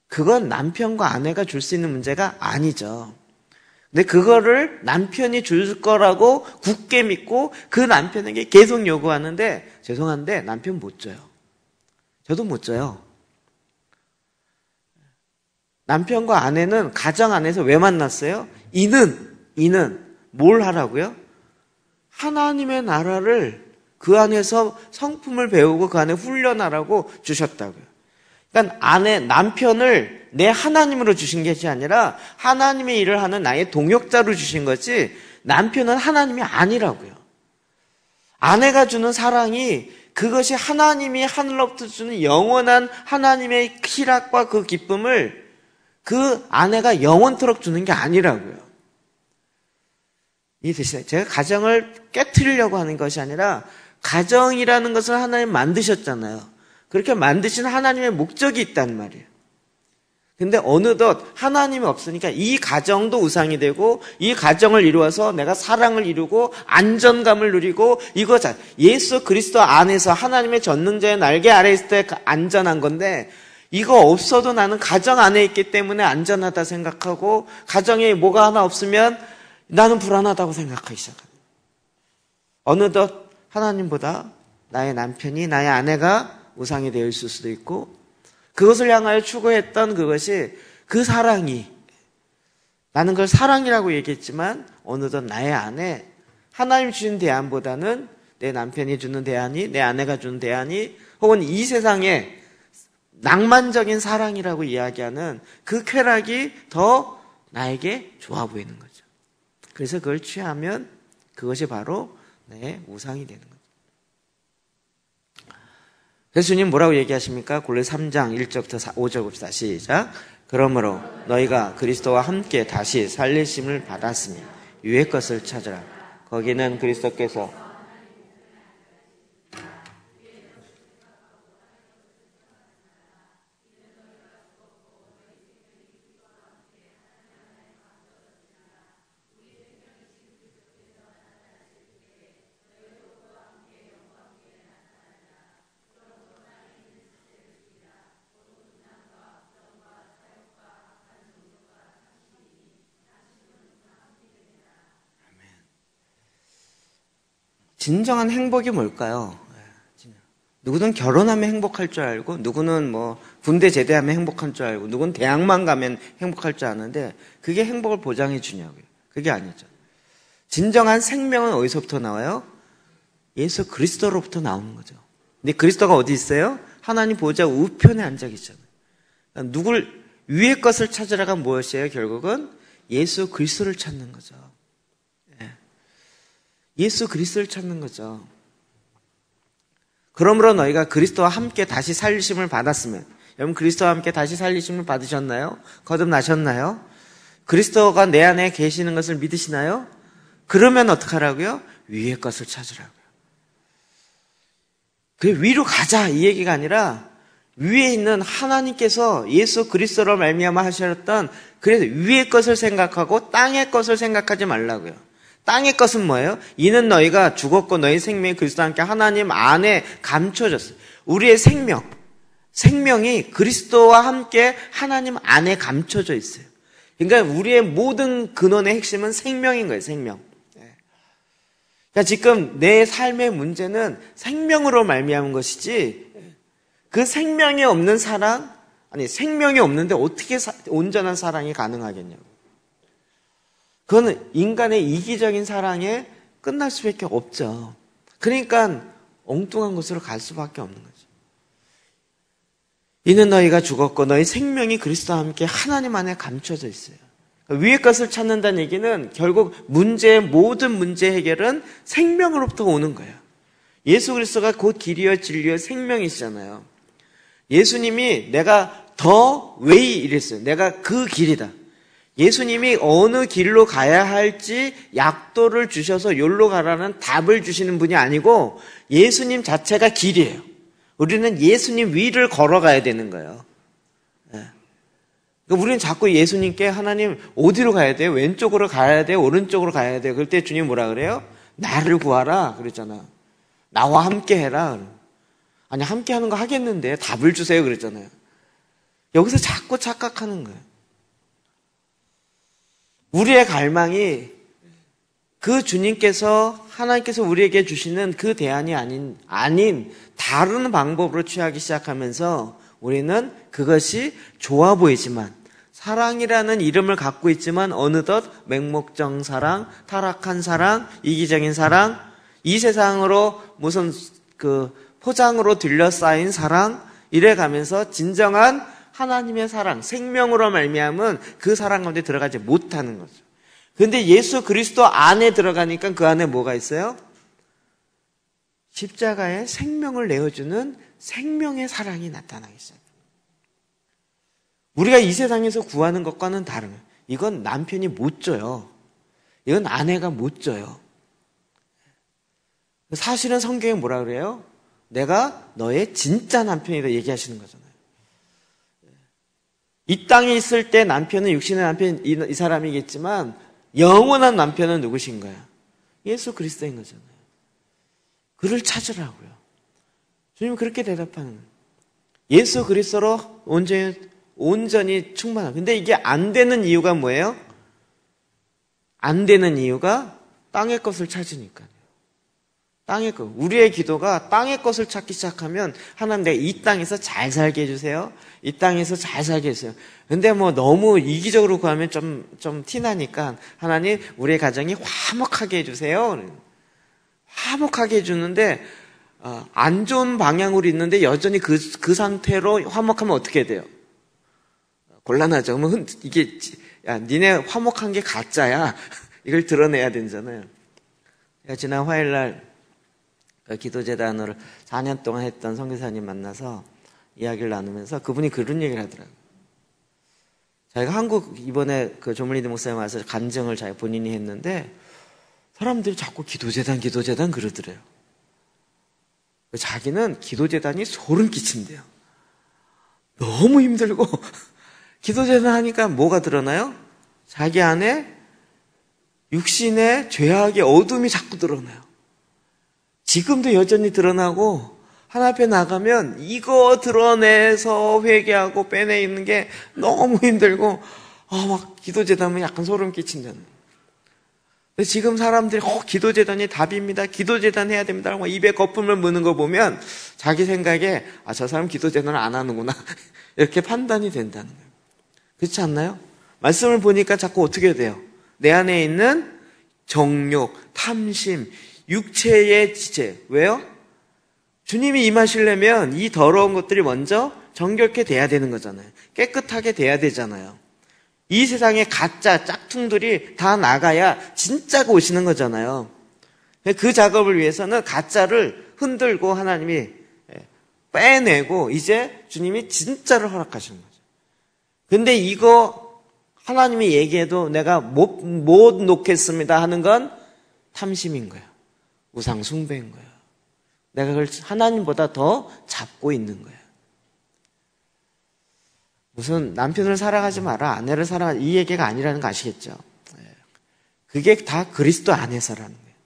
그건 남편과 아내가 줄 수 있는 문제가 아니죠. 근데 그거를 남편이 줄 거라고 굳게 믿고 그 남편에게 계속 요구하는데 죄송한데 남편 못 줘요. 저도 못 줘요. 남편과 아내는 가정 안에서 왜 만났어요? 이는 뭘 하라고요? 하나님의 나라를 그 안에서 성품을 배우고 그 안에 훈련하라고 주셨다고요. 그러니까 남편을 내 하나님으로 주신 것이 아니라 하나님의 일을 하는 나의 동역자로 주신 거지 남편은 하나님이 아니라고요. 아내가 주는 사랑이 그것이 하나님이 하늘로부터 주는 영원한 하나님의 희락과 그 기쁨을 그 아내가 영원토록 주는 게 아니라고요. 이해되시나요? 제가 가정을 깨트리려고 하는 것이 아니라 가정이라는 것을 하나님 만드셨잖아요. 그렇게 만드신 하나님의 목적이 있단 말이에요. 근데 어느덧 하나님이 없으니까 이 가정도 우상이 되고 이 가정을 이루어서 내가 사랑을 이루고 안전감을 누리고 예수 그리스도 안에서 하나님의 전능자의 날개 아래에 있을 때 안전한 건데 이거 없어도 나는 가정 안에 있기 때문에 안전하다 생각하고 가정에 뭐가 하나 없으면 나는 불안하다고 생각하기 시작합니다. 어느덧 하나님보다 나의 남편이 나의 아내가 우상이 되어 있을 수도 있고 그것을 향하여 추구했던 그것이 그 사랑이, 나는 그걸 사랑이라고 얘기했지만 어느덧 나의 안에 하나님 주신 대안보다는 내 남편이 주는 대안이, 내 아내가 주는 대안이, 혹은 이 세상에 낭만적인 사랑이라고 이야기하는 그 쾌락이 더 나에게 좋아 보이는 거죠. 그래서 그걸 취하면 그것이 바로 내 우상이 되는 거죠. 그래서 주님 뭐라고 얘기하십니까? 골로새 3장 1절부터 5절 봅시다. 시작. 그러므로 너희가 그리스도와 함께 다시 살리심을 받았으니 위의 것을 찾으라. 거기는 그리스도께서 진정한 행복이 뭘까요? 누구는 결혼하면 행복할 줄 알고, 누구는 뭐 군대 제대하면 행복할 줄 알고, 누구는 대학만 가면 행복할 줄 아는데 그게 행복을 보장해 주냐고요. 그게 아니죠. 진정한 생명은 어디서부터 나와요? 예수 그리스도로부터 나오는 거죠. 근데 그리스도가 어디 있어요? 하나님 보좌 우편에 앉아 계시잖아요. 누굴 위의 것을 찾으라가 무엇이에요? 결국은 예수 그리스도를 찾는 거죠. 예수 그리스도를 찾는 거죠. 그러므로 너희가 그리스도와 함께 다시 살리심을 받았으면, 여러분 그리스도와 함께 다시 살리심을 받으셨나요? 거듭나셨나요? 그리스도가 내 안에 계시는 것을 믿으시나요? 그러면 어떡하라고요? 위의 것을 찾으라고요. 그 위로 가자 이 얘기가 아니라 위에 있는 하나님께서 예수 그리스도로 말미암아 하셨던, 그래서 위의 것을 생각하고 땅의 것을 생각하지 말라고요. 땅의 것은 뭐예요? 이는 너희가 죽었고 너희 생명이 그리스도와 함께 하나님 안에 감춰졌어요. 우리의 생명이 그리스도와 함께 하나님 안에 감춰져 있어요. 그러니까 우리의 모든 근원의 핵심은 생명인 거예요. 생명. 그러니까 지금 내 삶의 문제는 생명으로 말미암은 것이지, 그 생명이 없는 사랑, 아니 생명이 없는데 어떻게 온전한 사랑이 가능하겠냐고. 그거는 인간의 이기적인 사랑에 끝날 수밖에 없죠. 그러니까 엉뚱한 곳으로 갈 수밖에 없는 거죠. 이는 너희가 죽었고 너희 생명이 그리스도와 함께 하나님 안에 감춰져 있어요. 위의 것을 찾는다는 얘기는 결국 모든 문제 해결은 생명으로부터 오는 거예요. 예수 그리스도가 곧 길이요 진리요 생명이시잖아요. 예수님이 내가 더 웨이 이랬어요. 내가 그 길이다. 예수님이 어느 길로 가야 할지 약도를 주셔서 여기로 가라는 답을 주시는 분이 아니고 예수님 자체가 길이에요. 우리는 예수님 위를 걸어가야 되는 거예요. 그러니까 우리는 자꾸 예수님께 하나님 어디로 가야 돼요? 왼쪽으로 가야 돼요? 오른쪽으로 가야 돼요? 그럴 때 주님 뭐라 그래요? 나를 구하라 그랬잖아. 나와 함께 해라. 아니 함께 하는 거 하겠는데 답을 주세요 그랬잖아요. 여기서 자꾸 착각하는 거예요. 우리의 갈망이 그 주님께서 하나님께서 우리에게 주시는 그 대안이 아닌 다른 방법으로 취하기 시작하면서 우리는 그것이 좋아 보이지만, 사랑이라는 이름을 갖고 있지만 어느덧 맹목적 사랑, 타락한 사랑, 이기적인 사랑, 이 세상으로 무슨 그 포장으로 둘러싸인 사랑, 이래가면서 진정한 하나님의 사랑, 생명으로 말미암은 그 사랑 가운데 들어가지 못하는 거죠. 그런데 예수 그리스도 안에 들어가니까 그 안에 뭐가 있어요? 십자가에 생명을 내어주는 생명의 사랑이 나타나기 시작합니다. 우리가 이 세상에서 구하는 것과는 다른 거예요. 이건 남편이 못 줘요. 이건 아내가 못 줘요. 사실은 성경에 뭐라 그래요? 내가 너의 진짜 남편이다 얘기하시는 거잖아요. 이 땅에 있을 때 남편은 육신의 남편 이 사람이겠지만 영원한 남편은 누구신가요? 예수 그리스도인 거잖아요. 그를 찾으라고요. 주님은 그렇게 대답하는 거예요. 예수 그리스도로 온전히 충만한. 근데 이게 안 되는 이유가 뭐예요? 안 되는 이유가 땅의 것을 찾으니까요. 땅의 것. 우리의 기도가 땅의 것을 찾기 시작하면 하나님 내가 이 땅에서 잘 살게 해주세요. 이 땅에서 잘 살게 해주세요. 근데 뭐 너무 이기적으로 구하면 좀 티나니까 하나님 우리의 가정이 화목하게 해주세요. 화목하게 해주는데 안 좋은 방향으로 있는데 여전히 그 상태로 화목하면 어떻게 돼요? 곤란하죠. 그러면 이게 야 니네 화목한 게 가짜야. 이걸 드러내야 되잖아요. 지난 화요일날 기도재단으로 4년 동안 했던 선교사님 만나서 이야기를 나누면서 그분이 그런 얘기를 하더라고요. 자기가 한국 이번에 그 조물리드 목사님 와서 간증을 자기 본인이 했는데 사람들이 자꾸 기도재단 그러더래요. 자기는 기도재단이 소름 끼친대요. 너무 힘들고 기도재단 하니까 뭐가 드러나요? 자기 안에 육신의 죄악의 어둠이 자꾸 드러나요. 지금도 여전히 드러나고 하나님 앞에 나가면 이거 드러내서 회개하고 빼내는 게 너무 힘들고 막 기도재단은 약간 소름 끼친다는. 근데 지금 사람들이 기도재단이 답입니다. 기도재단 해야 됩니다. 라고 입에 거품을 무는 거 보면 자기 생각에 저 사람 기도재단을 안 하는구나 이렇게 판단이 된다는 거예요. 그렇지 않나요? 말씀을 보니까 자꾸 어떻게 돼요? 내 안에 있는 정욕, 탐심, 육체의 지체. 왜요? 주님이 임하시려면 이 더러운 것들이 먼저 정결케 돼야 되는 거잖아요. 깨끗하게 돼야 되잖아요. 이 세상에 가짜 짝퉁들이 다 나가야 진짜가 오시는 거잖아요. 그 작업을 위해서는 가짜를 흔들고 하나님이 빼내고 이제 주님이 진짜를 허락하시는 거죠. 근데 이거 하나님이 얘기해도 내가 못 놓겠습니다 하는 건 탐심인 거예요. 우상 숭배인 거예요. 내가 그걸 하나님보다 더 잡고 있는 거예요. 무슨 남편을 사랑하지 마라, 아내를 사랑하지 이 얘기가 아니라는 거 아시겠죠? 그게 다 그리스도 안에서라는 거예요.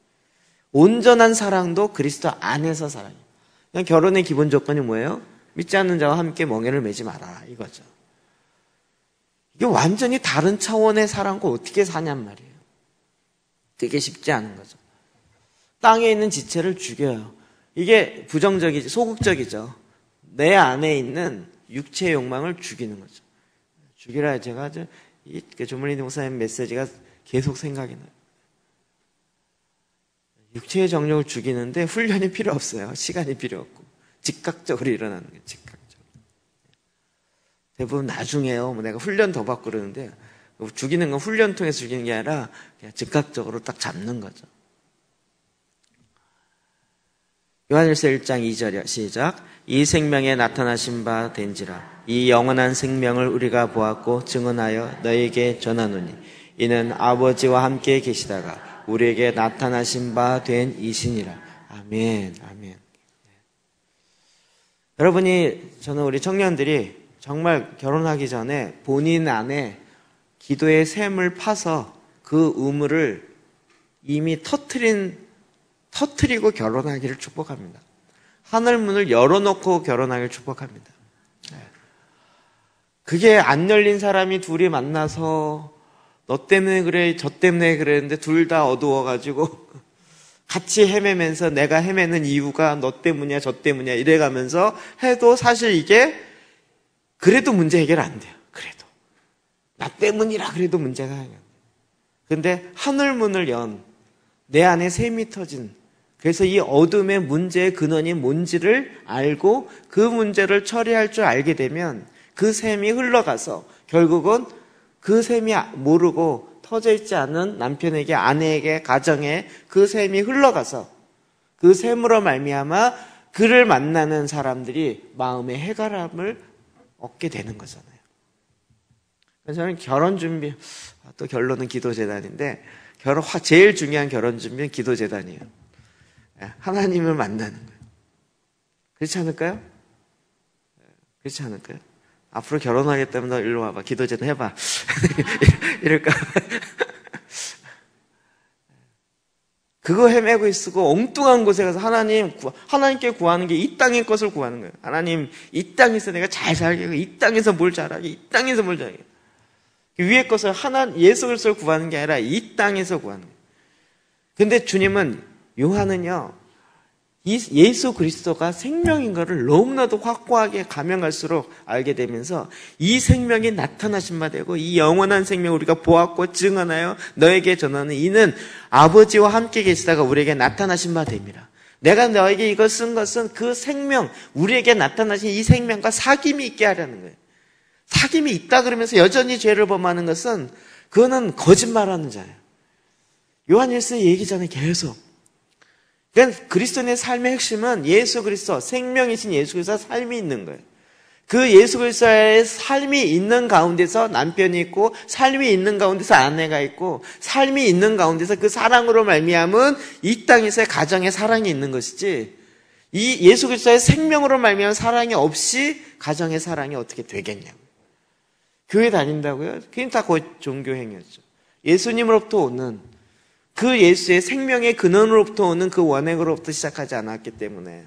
온전한 사랑도 그리스도 안에서 사랑이에요. 그냥 결혼의 기본 조건이 뭐예요? 믿지 않는 자와 함께 멍에를 매지 마라 이거죠. 이게 완전히 다른 차원의 사랑과 어떻게 사냔 말이에요. 되게 쉽지 않은 거죠. 땅에 있는 지체를 죽여요. 이게 부정적이죠. 소극적이죠. 내 안에 있는 육체의 욕망을 죽이는 거죠. 죽이라 제가 조물리드 목사님 메시지가 계속 생각이 나요. 육체의 정욕을 죽이는데 훈련이 필요 없어요. 시간이 필요 없고. 즉각적으로 일어나는 거예요. 즉각적으로. 대부분 나중에요. 내가 훈련 더 받고 그러는데 죽이는 건 훈련 통해서 죽이는 게 아니라 그냥 즉각적으로 딱 잡는 거죠. 요한일서 1장 2절 시작. 이 생명에 나타나신 바 된지라. 이 영원한 생명을 우리가 보았고 증언하여 너에게 전하노니 이는 아버지와 함께 계시다가 우리에게 나타나신 바 된 이신이라. 아멘. 아멘. 여러분이 저는 우리 청년들이 정말 결혼하기 전에 본인 안에 기도의 샘을 파서 그 우물을 이미 터트리고 결혼하기를 축복합니다. 하늘문을 열어놓고 결혼하기를 축복합니다. 그게 안 열린 사람이 둘이 만나서 너 때문에 그래 저 때문에 그랬는데 둘 다 어두워가지고 같이 헤매면서 내가 헤매는 이유가 너 때문이야 저 때문이야 이래가면서 해도 사실 이게 그래도 문제 해결 안 돼요. 그래도 나 때문이라 그래도 문제가 해결 안 돼요. 근데 하늘문을 연 내 안에 샘이 터진, 그래서 이 어둠의 문제의 근원이 뭔지를 알고 그 문제를 처리할 줄 알게 되면 그 샘이 흘러가서 결국은 그 샘이 모르고 터져 있지 않은 남편에게, 아내에게, 가정에 그 샘이 흘러가서 그 샘으로 말미암아 그를 만나는 사람들이 마음의 해결함을 얻게 되는 거잖아요. 그래서 저는 결혼 준비, 또 결론은 기도재단인데 제일 중요한 결혼 준비는 기도재단이에요. 하나님을 만나는 거예요. 그렇지 않을까요? 그렇지 않을까요? 앞으로 결혼하겠다면 너 일로 와봐. 기도재단 해봐. 이럴까? 그거 헤매고 있고 엉뚱한 곳에 가서 하나님께 구하는 게 이 땅의 것을 구하는 거예요. 하나님, 이 땅에서 내가 잘 살게, 이 땅에서 뭘 잘하게, 이 땅에서 뭘 잘하게. 위의 것을 예수 그리스도를 구하는 게 아니라 이 땅에서 구하는 거예요. 근데 주님은 요한은요, 이 예수 그리스도가 생명인 것을 너무나도 확고하게 가면 갈수록 알게 되면서 이 생명이 나타나신 바 되고 이 영원한 생명 우리가 보았고 증언하여 너에게 전하는 이는 아버지와 함께 계시다가 우리에게 나타나신 바 됩니다. 내가 너에게 이걸 쓴 것은 그 생명, 우리에게 나타나신 이 생명과 사귐이 있게 하려는 거예요. 사귐이 있다 그러면서 여전히 죄를 범하는 것은 그거는 거짓말하는 자예요. 요한일서 얘기 전에 계속. 그러니까 그리스도인의 삶의 핵심은 예수 그리스도, 생명이신 예수 그리스도의 삶이 있는 거예요. 그 예수 그리스도의 삶이 있는 가운데서 남편이 있고, 삶이 있는 가운데서 아내가 있고, 삶이 있는 가운데서 그 사랑으로 말미암은 이 땅에서의 가정의 사랑이 있는 것이지, 이 예수 그리스도의 생명으로 말미암은 사랑이 없이 가정의 사랑이 어떻게 되겠냐고. 교회 다닌다고요? 그게 다 거의 종교행위였죠. 예수님으로부터 오는 그 예수의 생명의 근원으로부터 오는 그 원액으로부터 시작하지 않았기 때문에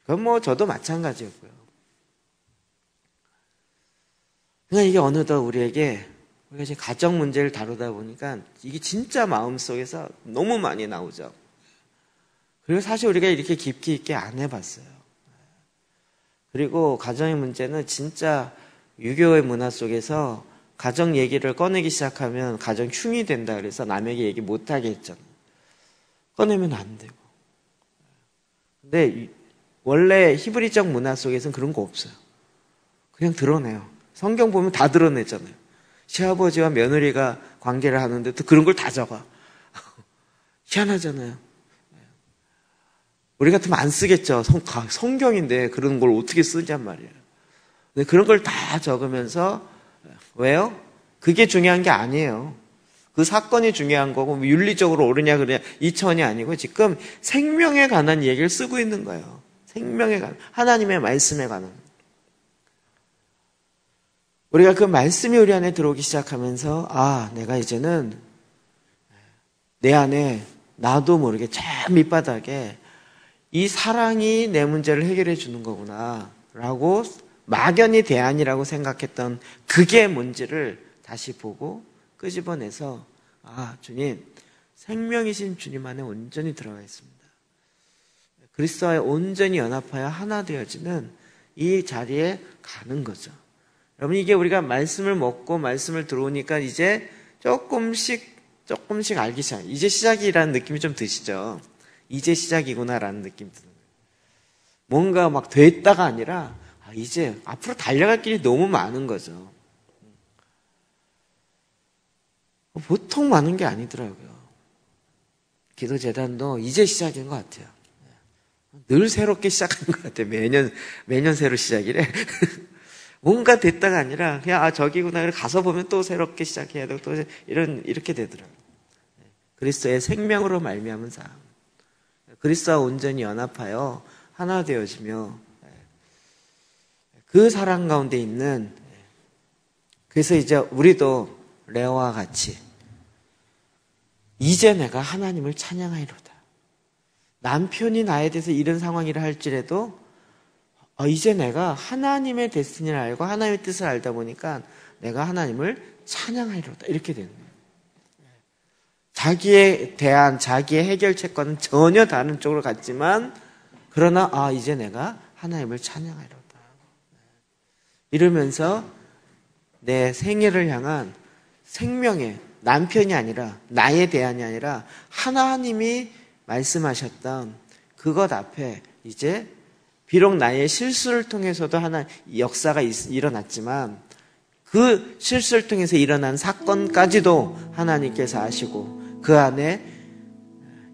그건 저도 마찬가지였고요. 그러니까 이게 어느덧 우리가 이제 가정 문제를 다루다 보니까 이게 진짜 마음속에서 너무 많이 나오죠. 그리고 사실 우리가 이렇게 깊이 있게 안 해봤어요. 그리고 가정의 문제는 진짜 유교의 문화 속에서 가정 얘기를 꺼내기 시작하면 가정 흉이 된다 그래서 남에게 얘기 못하게 했잖아요. 꺼내면 안 되고. 근데 원래 히브리적 문화 속에서는 그런 거 없어요. 그냥 드러내요. 성경 보면 다 드러내잖아요. 시아버지와 며느리가 관계를 하는데 또 그런 걸 다 적어. 희한하잖아요. 우리 같으면 안 쓰겠죠. 성경인데 그런 걸 어떻게 쓰냔 말이에요. 근데 그런 걸 다 적으면서 왜요? 그게 중요한 게 아니에요. 그 사건이 중요한 거고 윤리적으로 옳으냐 그러냐 이 차원이 아니고 지금 생명에 관한 얘기를 쓰고 있는 거예요. 생명에 관한 하나님의 말씀에 관한. 우리가 그 말씀이 우리 안에 들어오기 시작하면서 내가 이제는 내 안에 나도 모르게 저 밑바닥에 이 사랑이 내 문제를 해결해 주는 거구나 라고 막연히 대안이라고 생각했던 그게 뭔지를 다시 보고 끄집어내서 주님, 생명이신 주님 안에 온전히 들어가 있습니다. 그리스도와 온전히 연합하여 하나 되어지는 이 자리에 가는 거죠. 여러분 이게 우리가 말씀을 먹고 말씀을 들어오니까 이제 조금씩 알기 시작. 이제 시작이라는 느낌이 좀 드시죠? 이제 시작이구나라는 느낌이 드는 거예요. 뭔가 막 됐다가 아니라 이제 앞으로 달려갈 길이 너무 많은 거죠. 보통 많은 게 아니더라고요. 기도재단도 이제 시작인 것 같아요. 늘 새롭게 시작하는 것 같아요. 매년 새로 시작이래. 뭔가 됐다가 아니라 그냥 저기구나 가서 보면 또 새롭게 시작해야 되고 또 이렇게 되더라고요. 그리스도의 생명으로 말미암은 삶. 그리스도와 온전히 연합하여 하나 되어지며 그 사랑 가운데 있는 그래서 이제 우리도 레오와 같이 이제 내가 하나님을 찬양하리로다. 남편이 나에 대해서 이런 상황이라 할지라도 이제 내가 하나님의 데스티니를 알고 하나님의 뜻을 알다 보니까 내가 하나님을 찬양하리로다. 이렇게 되는 거예요. 자기의 대안, 자기의 해결책과는 전혀 다른 쪽으로 갔지만 그러나 이제 내가 하나님을 찬양하리로다. 이러면서 내 생애를 향한 생명의 남편이 아니라 나의 대안이 아니라 하나님이 말씀하셨던 그것 앞에 이제 비록 나의 실수를 통해서도 하나 역사가 일어났지만 그 실수를 통해서 일어난 사건까지도 하나님께서 아시고 그 안에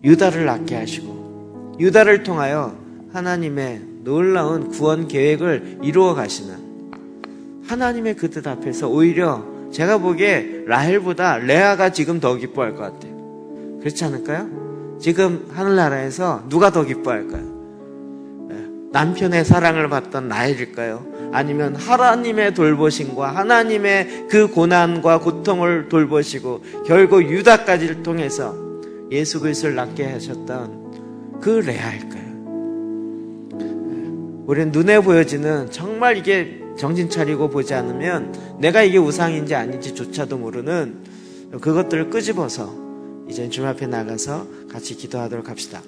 유다를 낳게 하시고 유다를 통하여 하나님의 놀라운 구원 계획을 이루어 가시는 하나님의 그 뜻 앞에서 오히려 제가 보기에 라헬보다 레아가 지금 더 기뻐할 것 같아요. 그렇지 않을까요? 지금 하늘나라에서 누가 더 기뻐할까요? 남편의 사랑을 받던 라헬일까요? 아니면 하나님의 돌보심과 하나님의 그 고난과 고통을 돌보시고 결국 유다까지를 통해서 예수 그리스도를 낳게 하셨던 그 레아일까요? 우리는 눈에 보여지는 정말 이게 정신 차리고 보지 않으면 내가 이게 우상인지 아닌지조차도 모르는 그것들을 끄집어서 이제 주님 앞에 나가서 같이 기도하도록 합시다.